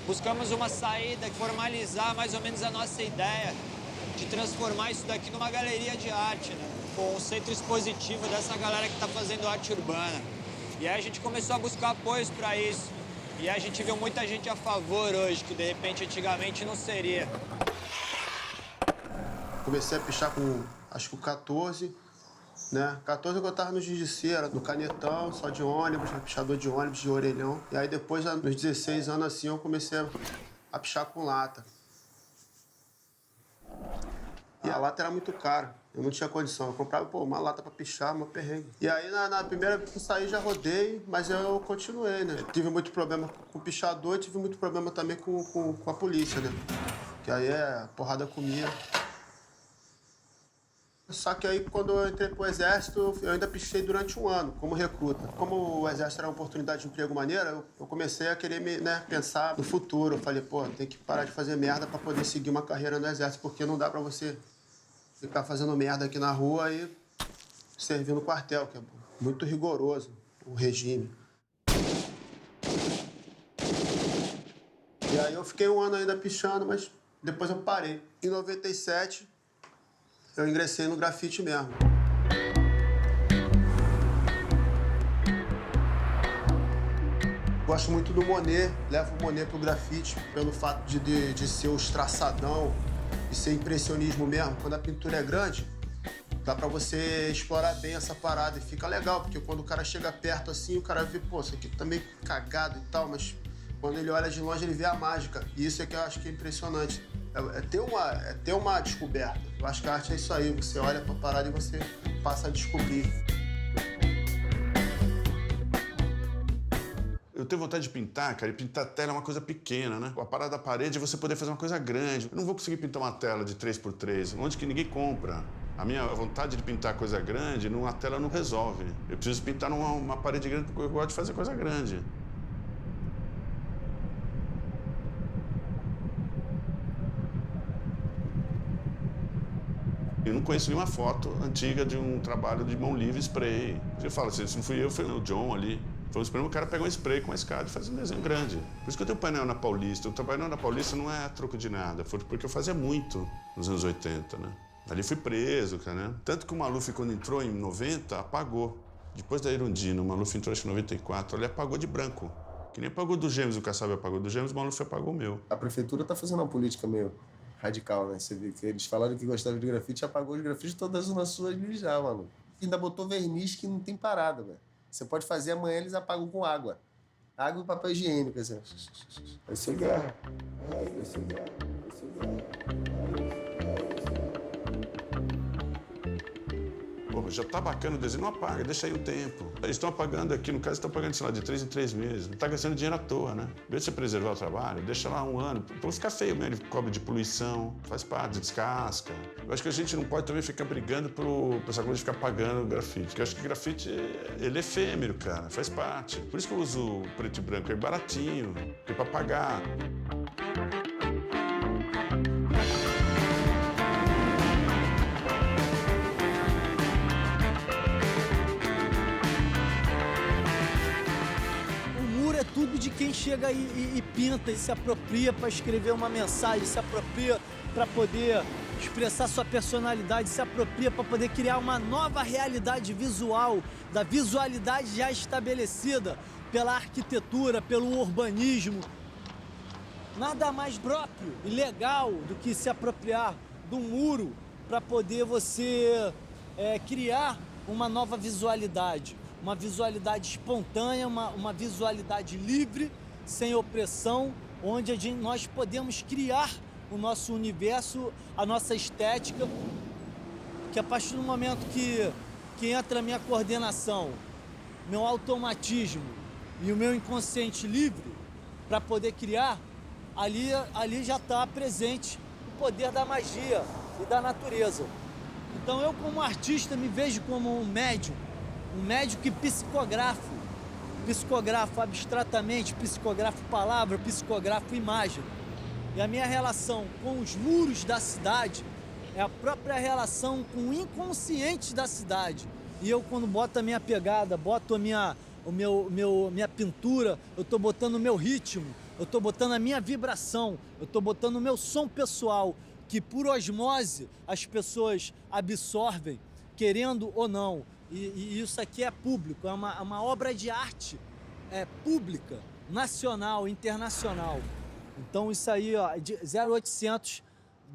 Buscamos uma saída, formalizar mais ou menos a nossa ideia de transformar isso daqui numa galeria de arte, né? Com um centro expositivo dessa galera que está fazendo arte urbana. E aí a gente começou a buscar apoios para isso. E aí a gente viu muita gente a favor hoje, que de repente antigamente não seria. Comecei a pichar com, acho que o 14, né? 14 eu tava no giz de cera, no canetão, só de ônibus, pichador de ônibus, de orelhão. E aí depois, nos 16 anos assim, eu comecei a pichar com lata. lata era muito cara. Eu não tinha condição. Eu comprava, uma lata pra pichar, uma perrengue. E aí, na primeira vez que eu saí, já rodei, mas eu continuei, né? Tive muito problema com o pichador e tive muito problema também com a polícia, né? Que aí a porrada comia. Só que aí, quando eu entrei pro Exército, eu ainda pichei durante 1 ano, como recruta. Como o Exército era uma oportunidade de emprego maneira, eu comecei a querer pensar no futuro. Eu falei, tem que parar de fazer merda pra poder seguir uma carreira no Exército, porque não dá pra você ficar fazendo merda aqui na rua e servir no quartel, que é muito rigoroso o regime. E aí eu fiquei 1 ano ainda pichando, mas depois eu parei. Em 97, eu ingressei no grafite mesmo. Gosto muito do Monet, levo o Monet pro grafite pelo fato de ser o estraçadão, de ser impressionismo mesmo. Quando a pintura é grande, dá pra você explorar bem essa parada e fica legal, porque quando o cara chega perto assim, o cara vê, isso aqui tá meio cagado e tal, mas quando ele olha de longe, ele vê a mágica. E isso é que eu acho que é impressionante. É ter uma descoberta. Eu acho que a arte é isso aí, você olha pra parada e você passa a descobrir. Eu tenho vontade de pintar, cara, e pintar tela é uma coisa pequena, né? A parada da parede é você poder fazer uma coisa grande. Eu não vou conseguir pintar uma tela de 3x3, onde que ninguém compra. A minha vontade de pintar coisa grande, numa tela não resolve. Eu preciso pintar numa parede grande porque eu gosto de fazer coisa grande. Eu não conheço nenhuma foto antiga de um trabalho de mão livre spray. Eu falo assim, se não fui eu, foi o John ali. Foi o cara pegou um spray com uma escada e faz um desenho grande. Por isso que eu tenho painel na Paulista. O painel na Paulista não é troco de nada, foi porque eu fazia muito nos anos 80, né? Ali fui preso, cara, né? Tanto que o Maluf, quando entrou em 90, apagou. Depois da Irundina, o Maluf entrou acho, em 94, ele apagou de branco. Que nem apagou do Gêmeos, o Kassab apagou do Gêmeos, o Maluf apagou o meu. A prefeitura tá fazendo uma política meio radical, né? Você vê que eles falaram que gostaram de grafite, apagou os grafites todas as zonas suas já, mano. Ainda botou verniz que não tem parada, velho. Você pode fazer amanhã, eles apagam com água. Água e papel higiênico, assim. Vai ser guerra. Vai ser guerra. Vai ser guerra. Pô, já tá bacana o desenho, não apaga, deixa aí um tempo. Eles estão apagando aqui, no caso, estão apagando, sei lá, de 3 em 3 meses. Não tá gastando dinheiro à toa, né? Em vez de você preservar o trabalho, deixa lá 1 ano. Pra ficar feio mesmo, ele cobre de poluição, faz parte, descasca. Eu acho que a gente não pode também ficar brigando por essa coisa de ficar pagando grafite. Porque eu acho que grafite, ele é efêmero, cara, faz parte. Por isso que eu uso preto e branco, é baratinho, é pra pagar. Tudo de quem chega e pinta e se apropria para escrever uma mensagem, se apropria para poder expressar sua personalidade, se apropria para poder criar uma nova realidade visual, da visualidade já estabelecida pela arquitetura, pelo urbanismo. Nada mais próprio e legal do que se apropriar do muro para poder você criar uma nova visualidade. Uma visualidade espontânea, uma visualidade livre, sem opressão, onde nós podemos criar o nosso universo, a nossa estética, que a partir do momento que entra a minha coordenação, meu automatismo e o meu inconsciente livre para poder criar, ali já está presente o poder da magia e da natureza. Então eu, como artista, me vejo como um médium que psicografo abstratamente, psicografo palavra, psicografo imagem. E a minha relação com os muros da cidade é a própria relação com o inconsciente da cidade. E eu, quando boto a minha pegada, boto a minha pintura, eu estou botando o meu ritmo, eu estou botando a minha vibração, eu estou botando o meu som pessoal, que por osmose as pessoas absorvem, querendo ou não. E isso aqui é público, é uma obra de arte pública, nacional, internacional. Então isso aí, ó, de 0800,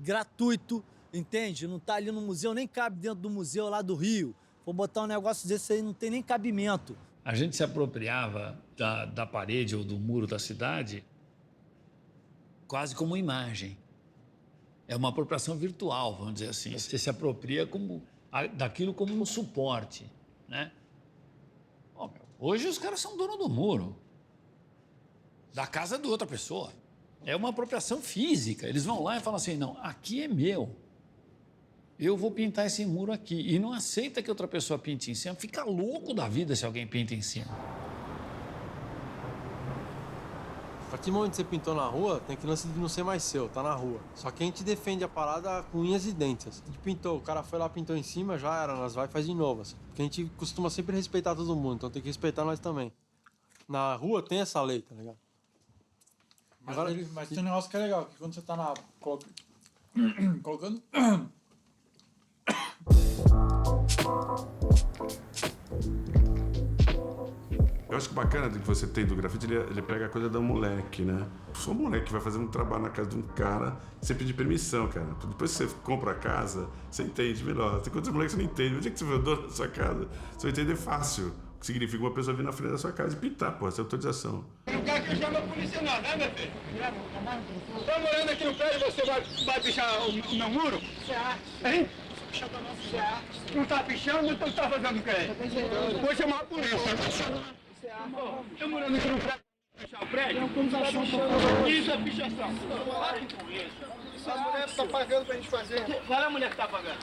gratuito, entende? Não tá ali no museu, nem cabe dentro do museu lá do Rio. Vou botar um negócio desse aí, não tem nem cabimento. A gente se apropriava da parede ou do muro da cidade quase como imagem. É uma apropriação virtual, vamos dizer assim. Você se apropria daquilo como um suporte, né? Hoje os caras são dono do muro, da casa de outra pessoa. É uma apropriação física. Eles vão lá e falam assim, não, aqui é meu. Eu vou pintar esse muro aqui. E não aceita que outra pessoa pinte em cima. Fica louco da vida se alguém pinta em cima. A partir do momento que você pintou na rua, tem que lance de não ser mais seu, tá na rua. Só que a gente defende a parada com unhas e dentes. Assim. A gente pintou, o cara foi lá, pintou em cima, já era, nós vai e faz de novo. Assim. Porque a gente costuma sempre respeitar todo mundo, então tem que respeitar nós também. Na rua tem essa lei, tá ligado? Mas tem um negócio que é legal, que quando você tá colocando... Eu acho que o bacana do que você tem do grafite, ele pega a coisa do moleque, né? Sou um moleque que vai fazer um trabalho na casa de um cara sem pedir permissão, cara. Depois que você compra a casa, você entende melhor. Tem coisas moleques que você não entende. O dia que você vê o dono da sua casa, você vai entender fácil. O que significa uma pessoa vir na frente da sua casa e pintar, pô, essa é autorização. Não quer que eu chame a polícia não, né, meu filho? Tá morando aqui no prédio e você vai pichar o meu muro? Isso é arte. Hein? Isso é arte. Não tá pichando, então tá fazendo o quê? Vou chamar a polícia. Eu morando aqui no prédio, pichar o prédio? Isso é pichação. Parem com isso. A mulher tá pagando pra gente fazer. Qual é a mulher que tá pagando?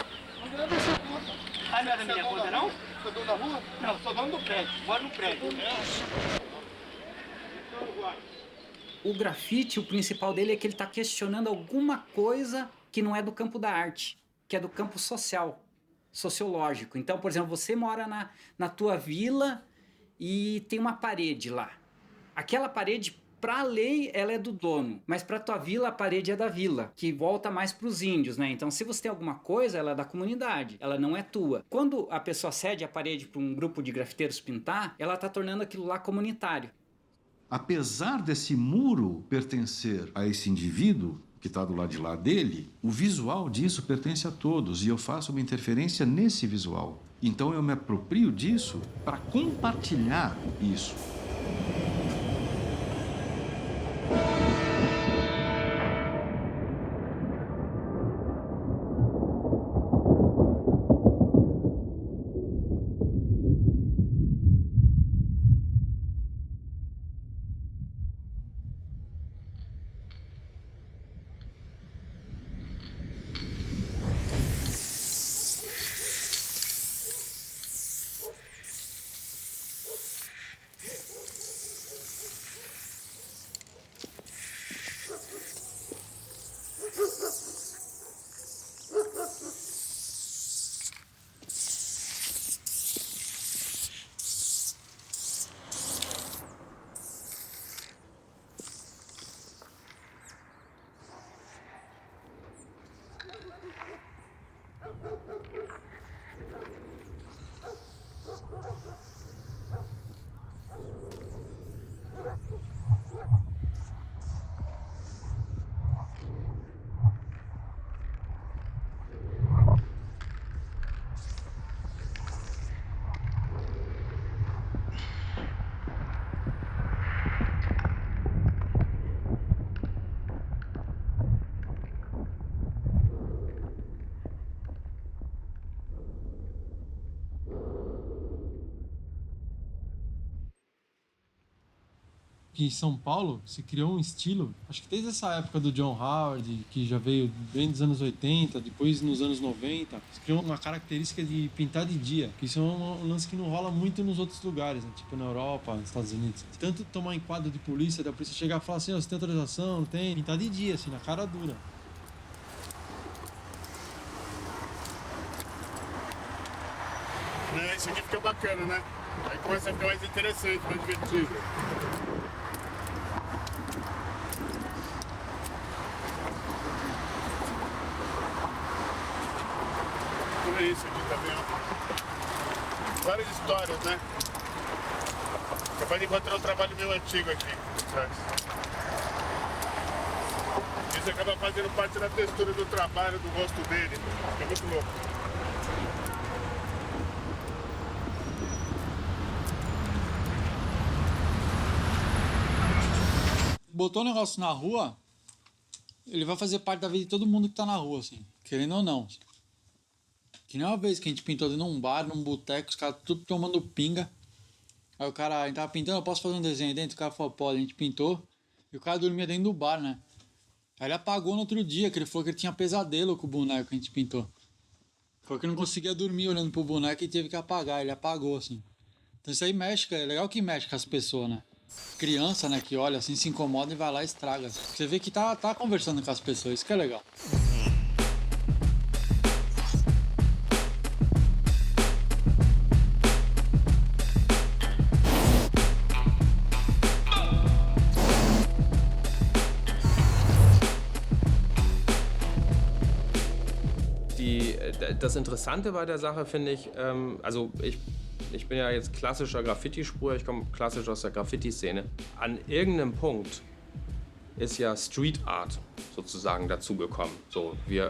Ah, não é da minha conta, não? Sou dono da rua? Não, sou dono do prédio. Moro no prédio. O grafite, o principal dele é que ele está questionando alguma coisa que não é do campo da arte, que é do campo social, sociológico. Então, por exemplo, você mora na tua vila e tem uma parede lá. Aquela parede, para a lei, ela é do dono, mas para tua vila, a parede é da vila, que volta mais para os índios, né? Então, se você tem alguma coisa, ela é da comunidade, ela não é tua. Quando a pessoa cede a parede para um grupo de grafiteiros pintar, ela está tornando aquilo lá comunitário. Apesar desse muro pertencer a esse indivíduo que está do lado de lá dele, o visual disso pertence a todos e eu faço uma interferência nesse visual. Então eu me aproprio disso para compartilhar isso. Que em São Paulo se criou um estilo, acho que desde essa época do John Howard, que já veio bem dos anos 80, depois nos anos 90, se criou uma característica de pintar de dia, que isso é um lance que não rola muito nos outros lugares, né? Tipo na Europa, nos Estados Unidos. Tanto tomar enquadro de polícia, da polícia chegar e falar assim, oh, você tem autorização, não tem? Pintar de dia, assim, na cara dura. Isso aqui fica bacana, né? Aí começa a ficar mais interessante, mais divertido. Tudo isso aqui também, ó. Várias histórias, né? Capaz de encontrar um trabalho meu antigo aqui. Isso acaba fazendo parte da textura do trabalho, do rosto dele. É muito louco. Botou um negócio na rua, ele vai fazer parte da vida de todo mundo que tá na rua, assim, querendo ou não. Que nem uma vez que a gente pintou dentro de um bar, num boteco, os caras tudo tomando pinga. Aí o cara, a gente tava pintando, eu posso fazer um desenho dentro? O cara falou, pode, a gente pintou. E o cara dormia dentro do bar, né? Aí ele apagou no outro dia, que ele falou que ele tinha pesadelo com o boneco que a gente pintou. Falou que não conseguia dormir olhando pro boneco e teve que apagar, ele apagou, assim. Então isso aí mexe, é legal que mexe com as pessoas, né? Criança, né, que olha assim, se incomoda e vai lá e estraga. Você vê que tá conversando com as pessoas, isso que é legal. Das Interessante bei der Sache finde ich, also ich bin ja jetzt klassischer Graffiti-Spur, ich komme klassisch aus der Graffiti-Szene. An irgendeinem Punkt ist ja Street Art sozusagen dazugekommen, so wie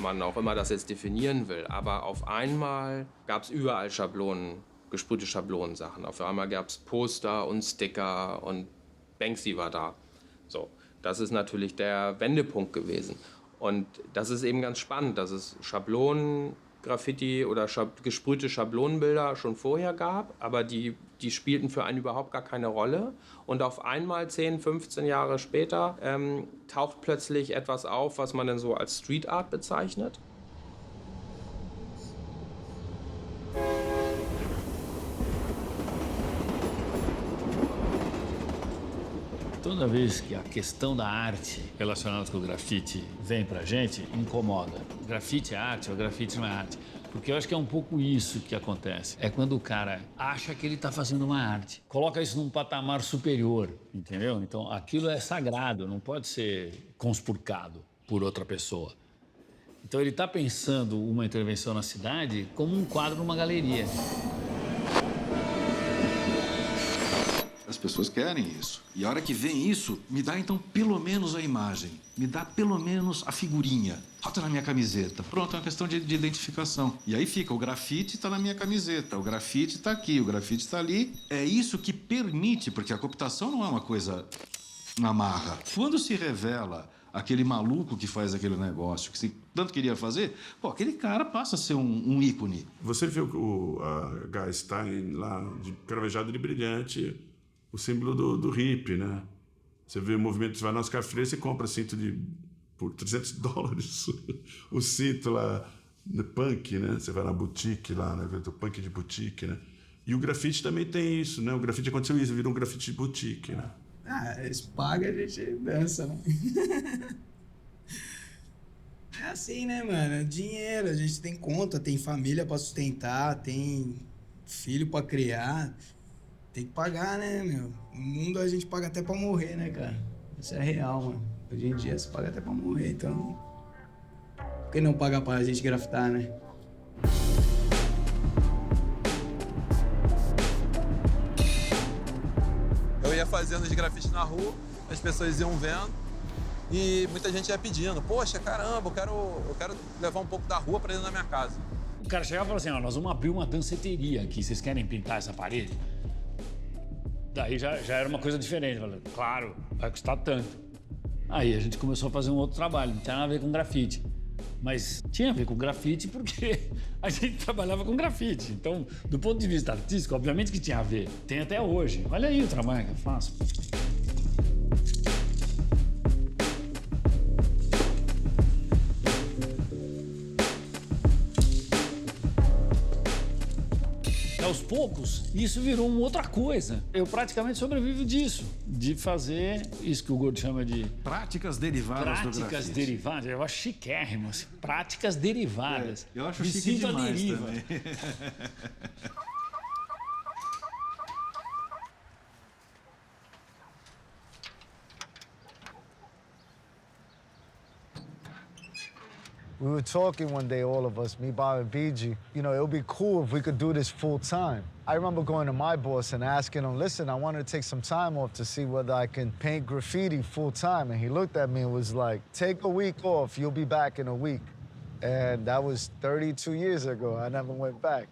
man auch immer das jetzt definieren will. Aber auf einmal gab es überall Schablonen, gesprühte Schablonensachen. Auf einmal gab es Poster und Sticker und Banksy war da. So, das ist natürlich der Wendepunkt gewesen. Und das ist eben ganz spannend, dass es Schablonen-Graffiti oder gesprühte Schablonenbilder schon vorher gab, aber die spielten für einen überhaupt gar keine Rolle. Und auf einmal 10, 15 Jahre später taucht plötzlich etwas auf, was man dann so als Street Art bezeichnet. Toda vez que a questão da arte relacionada com o grafite vem pra gente, incomoda. Grafite é arte ou grafite não é arte? Porque eu acho que é um pouco isso que acontece. É quando o cara acha que ele tá fazendo uma arte. Coloca isso num patamar superior, entendeu? Então aquilo é sagrado, não pode ser conspurcado por outra pessoa. Então ele tá pensando uma intervenção na cidade como um quadro numa galeria. As pessoas querem isso. E a hora que vem isso, me dá então pelo menos a imagem. Me dá pelo menos a figurinha. Bota na minha camiseta. Pronto, é uma questão de identificação. E aí fica, o grafite está na minha camiseta, o grafite está aqui, o grafite está ali. É isso que permite, porque a cooptação não é uma coisa na marra. Quando se revela aquele maluco que faz aquele negócio, que você tanto queria fazer, pô, aquele cara passa a ser um ícone. Você viu a Guy Stein lá, cravejado de brilhante, o símbolo do hippie, né? Você vê o movimento, você vai na Oscar Freire, você compra cinto por $300. O cinto lá, no punk, né? Você vai na boutique lá, né? O punk de boutique, né? E o grafite também tem isso, né? O grafite aconteceu isso, virou um grafite de boutique, né? Ah, eles pagam, a gente dança, né? É assim, né, mano? É dinheiro, a gente tem conta, tem família pra sustentar, tem filho pra criar. Tem que pagar, né, meu? No mundo a gente paga até pra morrer, né, cara? Isso é real, mano. Hoje em dia você paga até pra morrer, então... Por que não pagar pra gente grafitar, né? Eu ia fazendo os grafites na rua, as pessoas iam vendo e muita gente ia pedindo. Poxa, caramba, eu quero levar um pouco da rua pra dentro da minha casa. O cara chegava e falava assim, ó, nós vamos abrir uma danceteria aqui, vocês querem pintar essa parede? Daí já era uma coisa diferente. Falei, claro, vai custar tanto. Aí a gente começou a fazer um outro trabalho, não tinha nada a ver com grafite. Mas tinha a ver com grafite porque a gente trabalhava com grafite. Então, do ponto de vista artístico, obviamente que tinha a ver. Tem até hoje. Olha aí o trabalho que eu faço. Aos poucos, isso virou uma outra coisa. Eu praticamente sobrevivo disso, de fazer isso que o Gordo chama de... Práticas derivadas do grafite. Práticas derivadas, eu acho chiquérrimo, assim. Práticas derivadas. Eu acho chique demais também. We were talking one day, all of us, me, Bob, and BG, you know, it would be cool if we could do this full time. I remember going to my boss and asking him, listen, I wanted to take some time off to see whether I can paint graffiti full time. And he looked at me and was like, take a week off, you'll be back in a week. And that was 32 years ago. I never went back.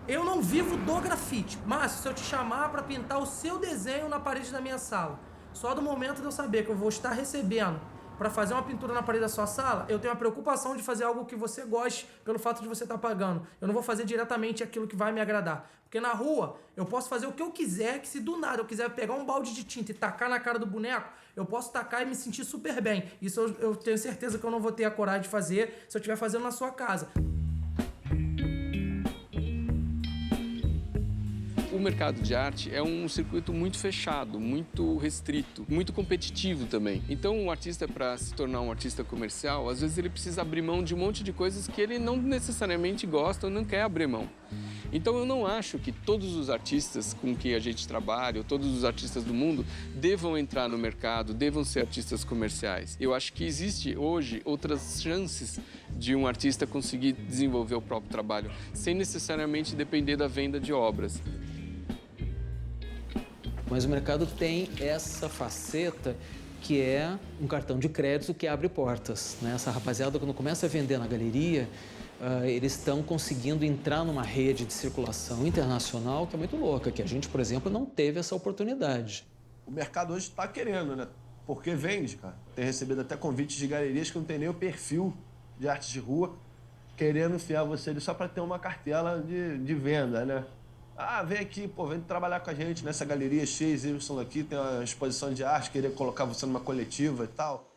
Eu não vivo do grafite. Márcio, se eu te chamar para pintar o seu desenho na parede da minha sala, só do momento de eu saber que eu vou estar recebendo para fazer uma pintura na parede da sua sala, eu tenho a preocupação de fazer algo que você goste pelo fato de você estar pagando. Eu não vou fazer diretamente aquilo que vai me agradar. Porque na rua, eu posso fazer o que eu quiser, que se do nada eu quiser pegar um balde de tinta e tacar na cara do boneco, eu posso tacar e me sentir super bem. Isso eu tenho certeza que eu não vou ter a coragem de fazer se eu estiver fazendo na sua casa. O mercado de arte é um circuito muito fechado, muito restrito, muito competitivo também. Então, o artista, para se tornar um artista comercial, às vezes ele precisa abrir mão de um monte de coisas que ele não necessariamente gosta ou não quer abrir mão. Então, eu não acho que todos os artistas com que a gente trabalha, ou todos os artistas do mundo, devam entrar no mercado, devam ser artistas comerciais. Eu acho que existe hoje outras chances de um artista conseguir desenvolver o próprio trabalho, sem necessariamente depender da venda de obras. Mas o mercado tem essa faceta que é um cartão de crédito que abre portas, né? Essa rapaziada, quando começa a vender na galeria, eles estão conseguindo entrar numa rede de circulação internacional que é muito louca, que a gente, por exemplo, não teve essa oportunidade. O mercado hoje está querendo, né? Porque vende, cara. Tem recebido até convites de galerias que não tem nem o perfil de arte de rua, querendo enfiar você ali só para ter uma cartela de venda, né? Ah, vem aqui, pô, vem trabalhar com a gente nessa galeria XY aqui, tem uma exposição de arte, querer colocar você numa coletiva e tal.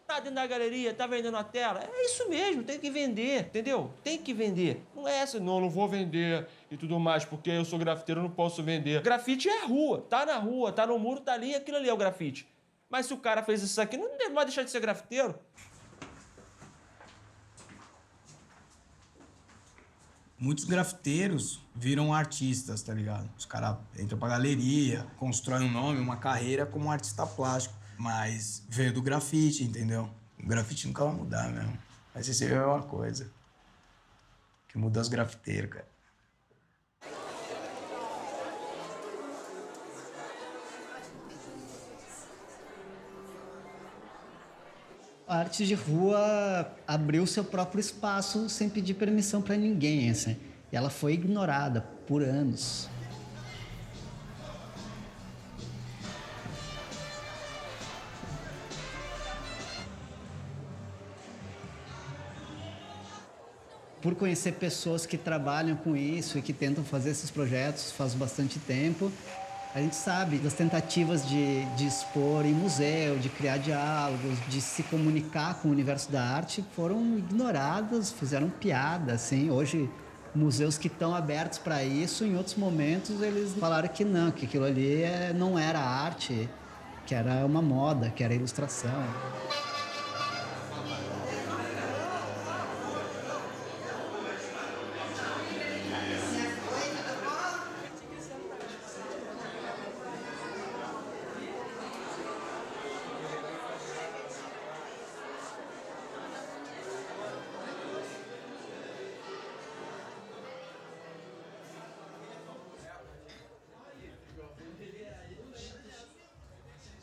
Tá dentro da galeria, tá vendendo a tela, é isso mesmo, tem que vender, entendeu? Tem que vender. Não é essa, não vou vender e tudo mais, porque eu sou grafiteiro, não posso vender. Grafite é rua, tá na rua, tá no muro, tá ali, aquilo ali é o grafite. Mas se o cara fez isso aqui, não vai deixar de ser grafiteiro. Muitos grafiteiros viram artistas, tá ligado? Os caras entram pra galeria, constroem um nome, uma carreira como artista plástico. Mas veio do grafite, entendeu? O grafite nunca vai mudar mesmo. Mas esse é uma coisa. O que muda os grafiteiros, cara. A arte de rua abriu seu próprio espaço sem pedir permissão para ninguém, assim. E ela foi ignorada por anos. Por conhecer pessoas que trabalham com isso e que tentam fazer esses projetos faz bastante tempo, a gente sabe das tentativas de expor em museu, de criar diálogos, de se comunicar com o universo da arte, foram ignoradas, fizeram piada, assim. Hoje, museus que estão abertos para isso, em outros momentos eles falaram que não, que aquilo ali não era arte, que era uma moda, que era ilustração.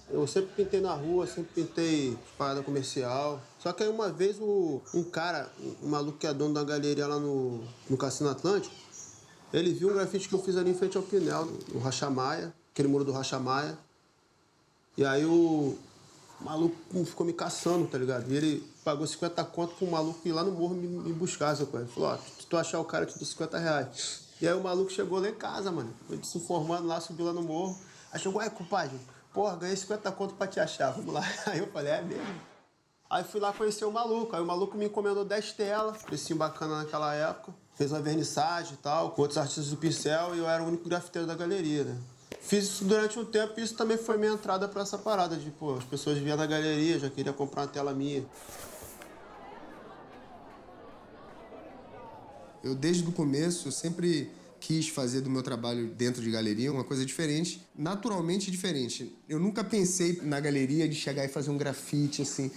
Eu sempre pintei na rua, sempre pintei parada comercial. Só que aí uma vez um cara, um maluco que é dono da galeria lá no Cassino Atlântico, ele viu um grafite que eu fiz ali em frente ao Pinel, no Racha Maia, aquele muro do Racha Maia. E aí o maluco ficou me caçando, tá ligado? E ele pagou 50 conto pro maluco ir lá no morro me buscar, essa coisa. Ele falou, ó, se tu achar o cara, eu te dou 50 reais. E aí o maluco chegou lá em casa, mano. Foi se informando lá, subiu lá no morro. Aí chegou, ué, compadre, porra, ganhei 50 conto pra te achar, vamos lá. Aí eu falei, é mesmo? Aí fui lá conhecer o maluco. Aí o maluco me encomendou 10 telas, precinho bacana naquela época. Fez uma vernissagem e tal, com outros artistas do pincel, e eu era o único grafiteiro da galeria, né? Fiz isso durante um tempo e isso também foi minha entrada pra essa parada de, pô, as pessoas vinham na galeria, já queriam comprar uma tela minha. Eu, desde o começo, sempre quis fazer do meu trabalho dentro de galeria uma coisa diferente, naturalmente diferente. Eu nunca pensei na galeria de chegar e fazer um grafite, assim.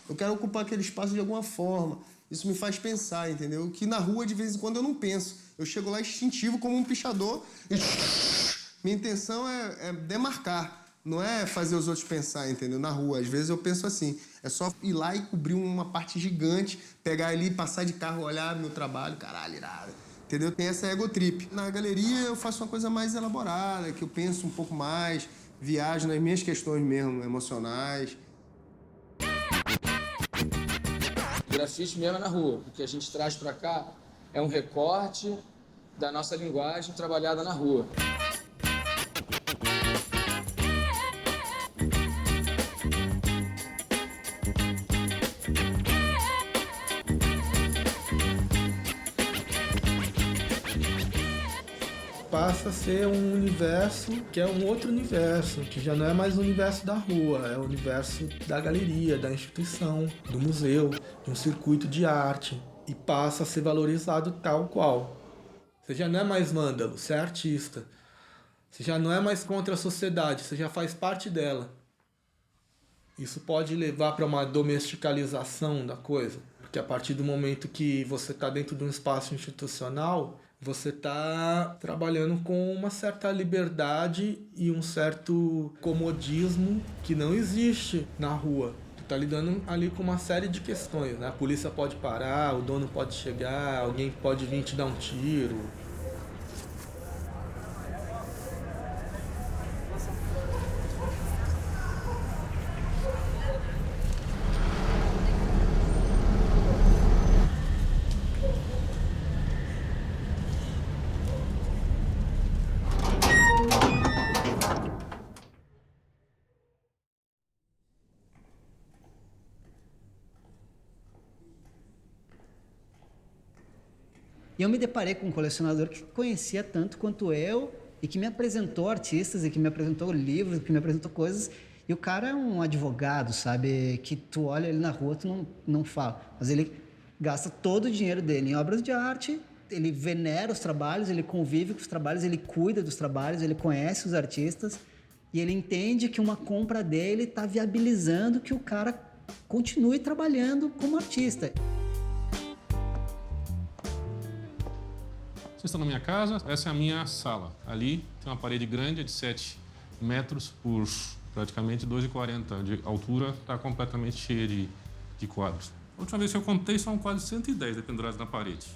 Eu quero ocupar aquele espaço de alguma forma. Isso me faz pensar, entendeu? Que na rua, de vez em quando, eu não penso. Eu chego lá instintivo como um pichador e... Minha intenção é demarcar. Não é fazer os outros pensar, entendeu? Na rua. Às vezes eu penso assim, é só ir lá e cobrir uma parte gigante, pegar ali, passar de carro, olhar meu trabalho, caralho, irado. Entendeu? Tem essa ego trip. Na galeria eu faço uma coisa mais elaborada, que eu penso um pouco mais, viajo nas minhas questões mesmo, emocionais. Grafite mesmo é na rua. O que a gente traz pra cá é um recorte da nossa linguagem trabalhada na rua. Passa a ser um universo que é um outro universo, que já não é mais o universo da rua, é o universo da galeria, da instituição, do museu, de um circuito de arte, e passa a ser valorizado tal qual. Você já não é mais vândalo, você é artista. Você já não é mais contra a sociedade, você já faz parte dela. Isso pode levar para uma domesticalização da coisa, porque a partir do momento que você está dentro de um espaço institucional, você está trabalhando com uma certa liberdade e um certo comodismo que não existe na rua. Tu está lidando ali com uma série de questões, né? A polícia pode parar, o dono pode chegar, alguém pode vir te dar um tiro. E eu me deparei com um colecionador que conhecia tanto quanto eu e que me apresentou artistas e que me apresentou livros, que me apresentou coisas. E o cara é um advogado, sabe? Que tu olha ele na rua, tu não fala. Mas ele gasta todo o dinheiro dele em obras de arte, ele venera os trabalhos, ele convive com os trabalhos, ele cuida dos trabalhos, ele conhece os artistas e ele entende que uma compra dele está viabilizando que o cara continue trabalhando como artista. Vocês estão na minha casa, essa é a minha sala. Ali tem uma parede grande, de 7 metros por praticamente 2,40 de altura, está completamente cheia de quadros. A última vez que eu contei, são quase 110 pendurados na parede.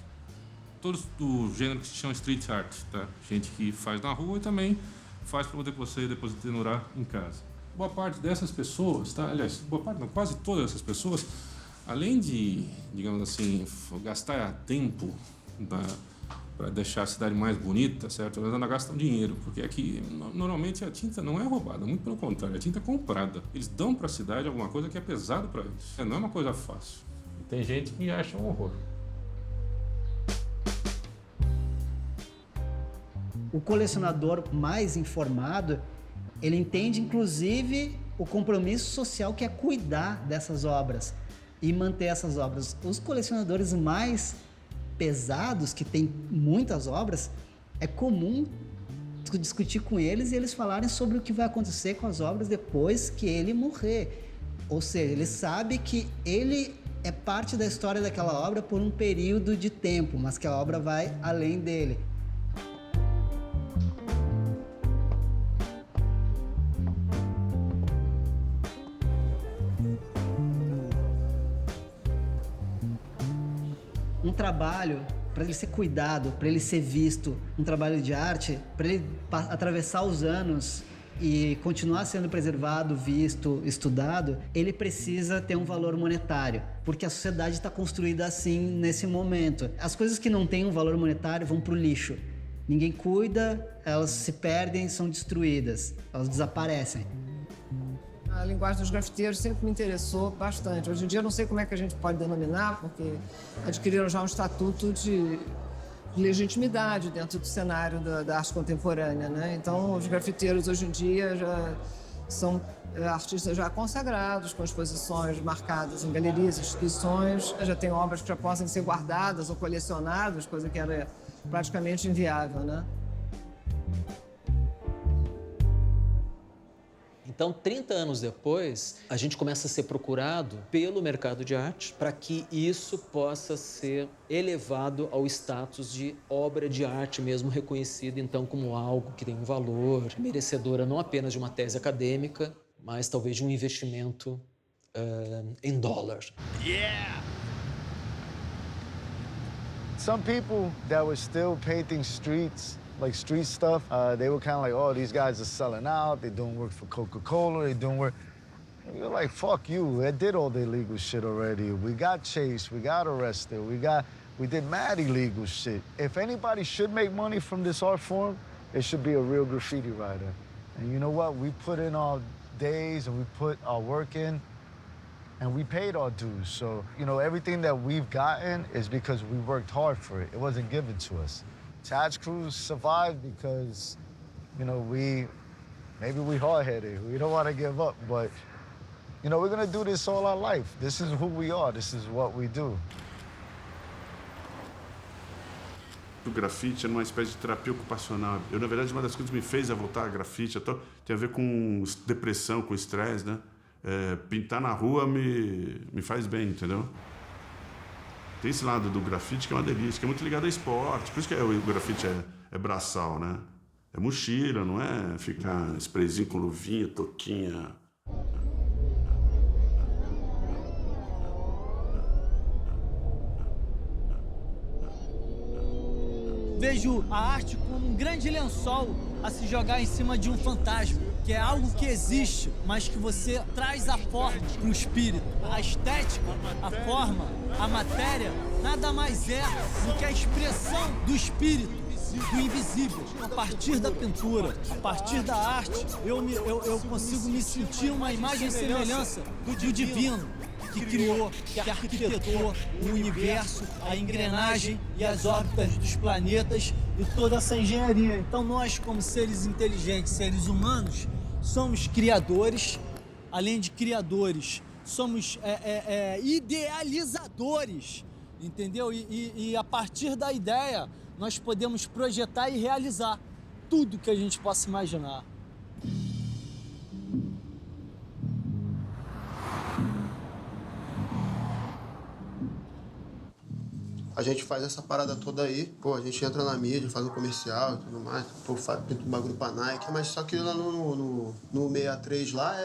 Todos do gênero que se chama street art, tá? Gente que faz na rua e também faz para poder você depois pendurar em casa. Boa parte dessas pessoas, tá? Aliás, boa parte não, quase todas essas pessoas, além de, digamos assim, gastar tempo para deixar a cidade mais bonita, certo? Elas ainda gastam dinheiro, porque aqui normalmente a tinta não é roubada, muito pelo contrário, a tinta é comprada. Eles dão para a cidade alguma coisa que é pesado para eles. Não é uma coisa fácil. E tem gente que acha um horror. O colecionador mais informado, ele entende inclusive o compromisso social que é cuidar dessas obras e manter essas obras. Os colecionadores mais pesados, que tem muitas obras, é comum discutir com eles e eles falarem sobre o que vai acontecer com as obras depois que ele morrer. Ou seja, ele sabe que ele é parte da história daquela obra por um período de tempo, mas que a obra vai além dele. Um trabalho, para ele ser cuidado, para ele ser visto, um trabalho de arte, para ele atravessar os anos e continuar sendo preservado, visto, estudado, ele precisa ter um valor monetário, porque a sociedade está construída assim nesse momento. As coisas que não têm um valor monetário vão para o lixo. Ninguém cuida, elas se perdem, são destruídas, elas desaparecem. A linguagem dos grafiteiros sempre me interessou bastante. Hoje em dia eu não sei como é que a gente pode denominar, porque adquiriram já um estatuto de legitimidade dentro do cenário da arte contemporânea, né? Então os grafiteiros hoje em dia já são artistas já consagrados, com exposições marcadas em galerias, instituições, já tem obras que já possam ser guardadas ou colecionadas, coisa que era praticamente inviável, né? Então, 30 anos depois, a gente começa a ser procurado pelo mercado de arte para que isso possa ser elevado ao status de obra de arte mesmo, reconhecido então como algo que tem um valor, merecedora não apenas de uma tese acadêmica, mas talvez de um investimento em dólar. Yeah! Some people that were still painting streets, like street stuff, they were kind of like, oh, these guys are selling out, they're doing work for Coca-Cola, they're doing work. And you're like, fuck you, they did all the illegal shit already. We got chased, we got arrested, we did mad illegal shit. If anybody should make money from this art form, it should be a real graffiti writer. And you know what? We put in our days and we put our work in, and we paid our dues. So, you know, everything that we've gotten is because we worked hard for it. It wasn't given to us. Tatch Crews survived because, you know, maybe we hard-headed. We don't want to give up, but, you know, we're going to do this all our life. This is who we are. This is what we do. O grafite era uma espécie de terapia ocupacional. Na verdade, uma das coisas que me fez a voltar a grafite tem a ver com depressão, com estresse, né? Pintar na rua me faz bem, entendeu? Tem esse lado do grafite que é uma delícia, que é muito ligado ao esporte. Por isso que o grafite é braçal, né? É mochila, não é ficar sprayzinho com luvinha, toquinha. Vejo a arte como um grande lençol a se jogar em cima de um fantasma, que é algo que existe, mas que você traz a forma para o espírito. A estética, a forma, a matéria, nada mais é do que a expressão do espírito, do invisível. A partir da pintura, a partir da arte, eu consigo me sentir uma imagem e semelhança do divino, que criou, que arquitetou o universo, a engrenagem e as órbitas dos planetas e toda essa engenharia. Então nós, como seres inteligentes, seres humanos, somos criadores, além de criadores, somos idealizadores, entendeu? E a partir da ideia, nós podemos projetar e realizar tudo que a gente possa imaginar. A gente faz essa parada toda aí, pô, a gente entra na mídia, faz um comercial e tudo mais, pô, pinta um bagulho pra Nike, mas só que lá no 63 lá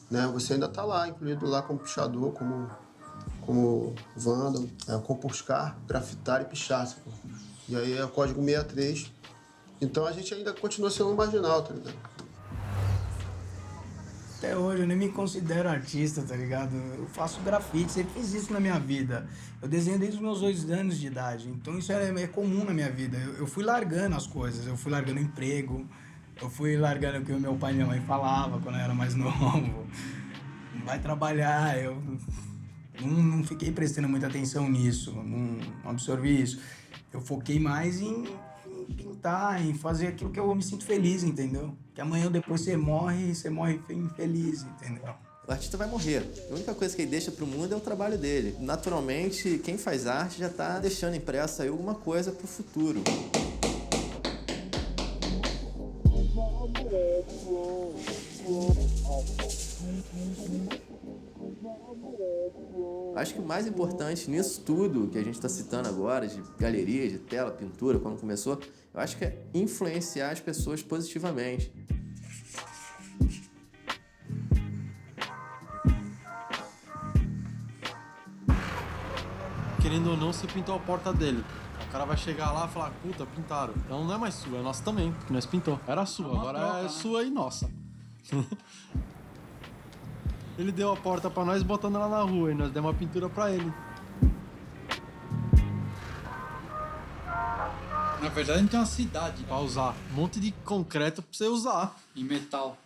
né, você ainda tá lá, incluído lá como pichador, como vândalo, compuscar, grafitar e pichar, pô. E aí é o código 63, então a gente ainda continua sendo um marginal, tá ligado? Até hoje eu nem me considero artista, tá ligado? Eu faço grafite, sempre fiz isso na minha vida. Eu desenho desde os meus 8 anos de idade, então isso é comum na minha vida. Eu fui largando as coisas, eu fui largando emprego, eu fui largando o que o meu pai e minha mãe falavam quando eu era mais novo. Vai trabalhar, eu não fiquei prestando muita atenção nisso, não absorvi isso. Eu foquei mais em pintar, em fazer aquilo que eu me sinto feliz, entendeu? Que amanhã ou depois você morre infeliz, entendeu? O artista vai morrer. A única coisa que ele deixa pro mundo é o trabalho dele. Naturalmente, quem faz arte já tá deixando impressa aí alguma coisa pro futuro. Acho que o mais importante nisso tudo que a gente está citando agora, de galeria, de tela, pintura, quando começou, eu acho que é influenciar as pessoas positivamente. Querendo ou não, você pintou a porta dele. O cara vai chegar lá e falar, puta, pintaram. Então não é mais sua, é nossa também, que nós pintou. Era sua, agora troca, é sua e nossa. Ele deu a porta pra nós botando ela na rua e nós demos uma pintura pra ele. Na verdade, a gente tem uma cidade pra usar. Um monte de concreto pra você usar. E metal.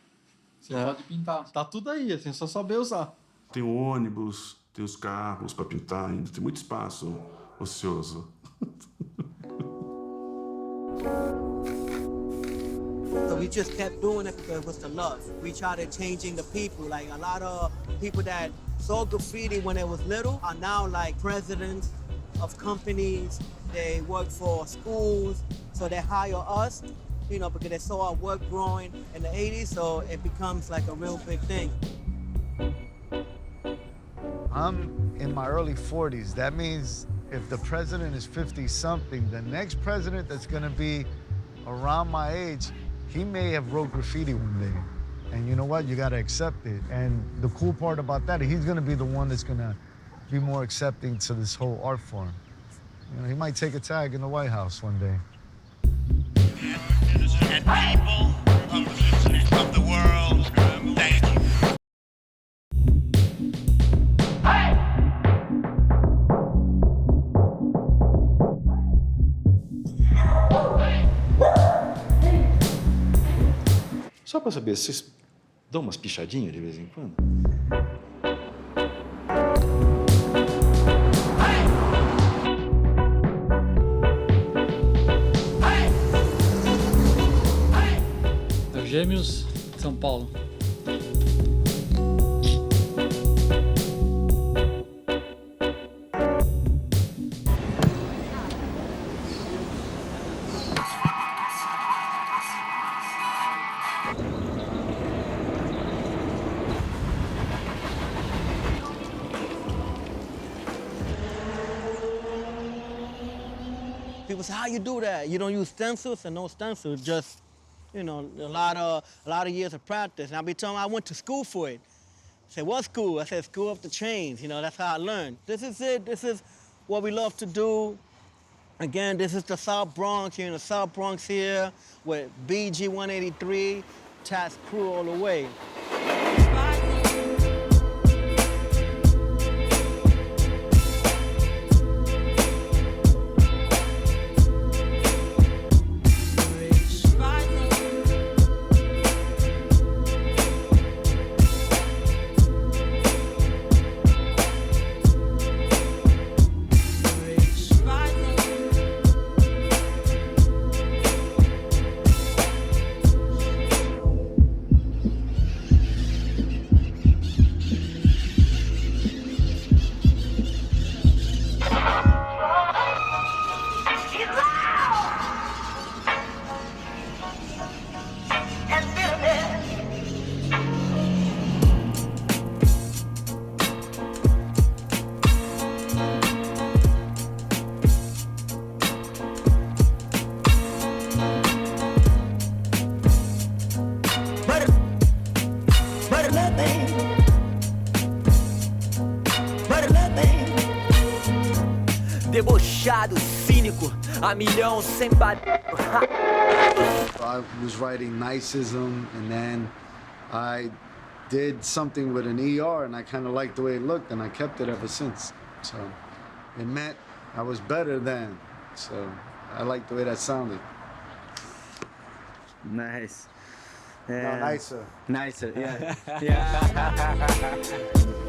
Você pode pintar. Tá tudo aí, assim, é só saber usar. Tem o ônibus, tem os carros pra pintar ainda, tem muito espaço ocioso. So we just kept doing it because it was the love. We tried changing the people. Like a lot of people that saw graffiti when it was little are now like presidents of companies. They work for schools, so they hire us you know, because they saw our work growing in the 80s, so it becomes like a real big thing. I'm in my early 40s. That means if the president is 50-something, the next president that's gonna be around my age, he may have wrote graffiti one day. And you know what? You gotta accept it. And the cool part about that, he's gonna be the one that's gonna be more accepting to this whole art form. You know, he might take a tag in the White House one day. And people of the world, thank you. Só para saber, vocês dão umas pichadinhas de vez em quando? Gêmeos, São Paulo. People say, how you do that? You don't use stencils? And no stencils, just, you know, a lot of years of practice. And I'll be telling them I went to school for it. I said, what school? I said, School of the Chains. You know, that's how I learned. This is it. This is what we love to do. Again, this is the South Bronx. You're in the South Bronx here with BG 183, Tats Crew all the way. Debochado, cínico, a milhão sem I was writing Nicism, and then I did something with an ER, and I kind of liked the way it looked, and I kept it ever since. So it meant I was better then. So I liked the way that sounded. Nice. No, nicer. Nicer, yeah. Yeah.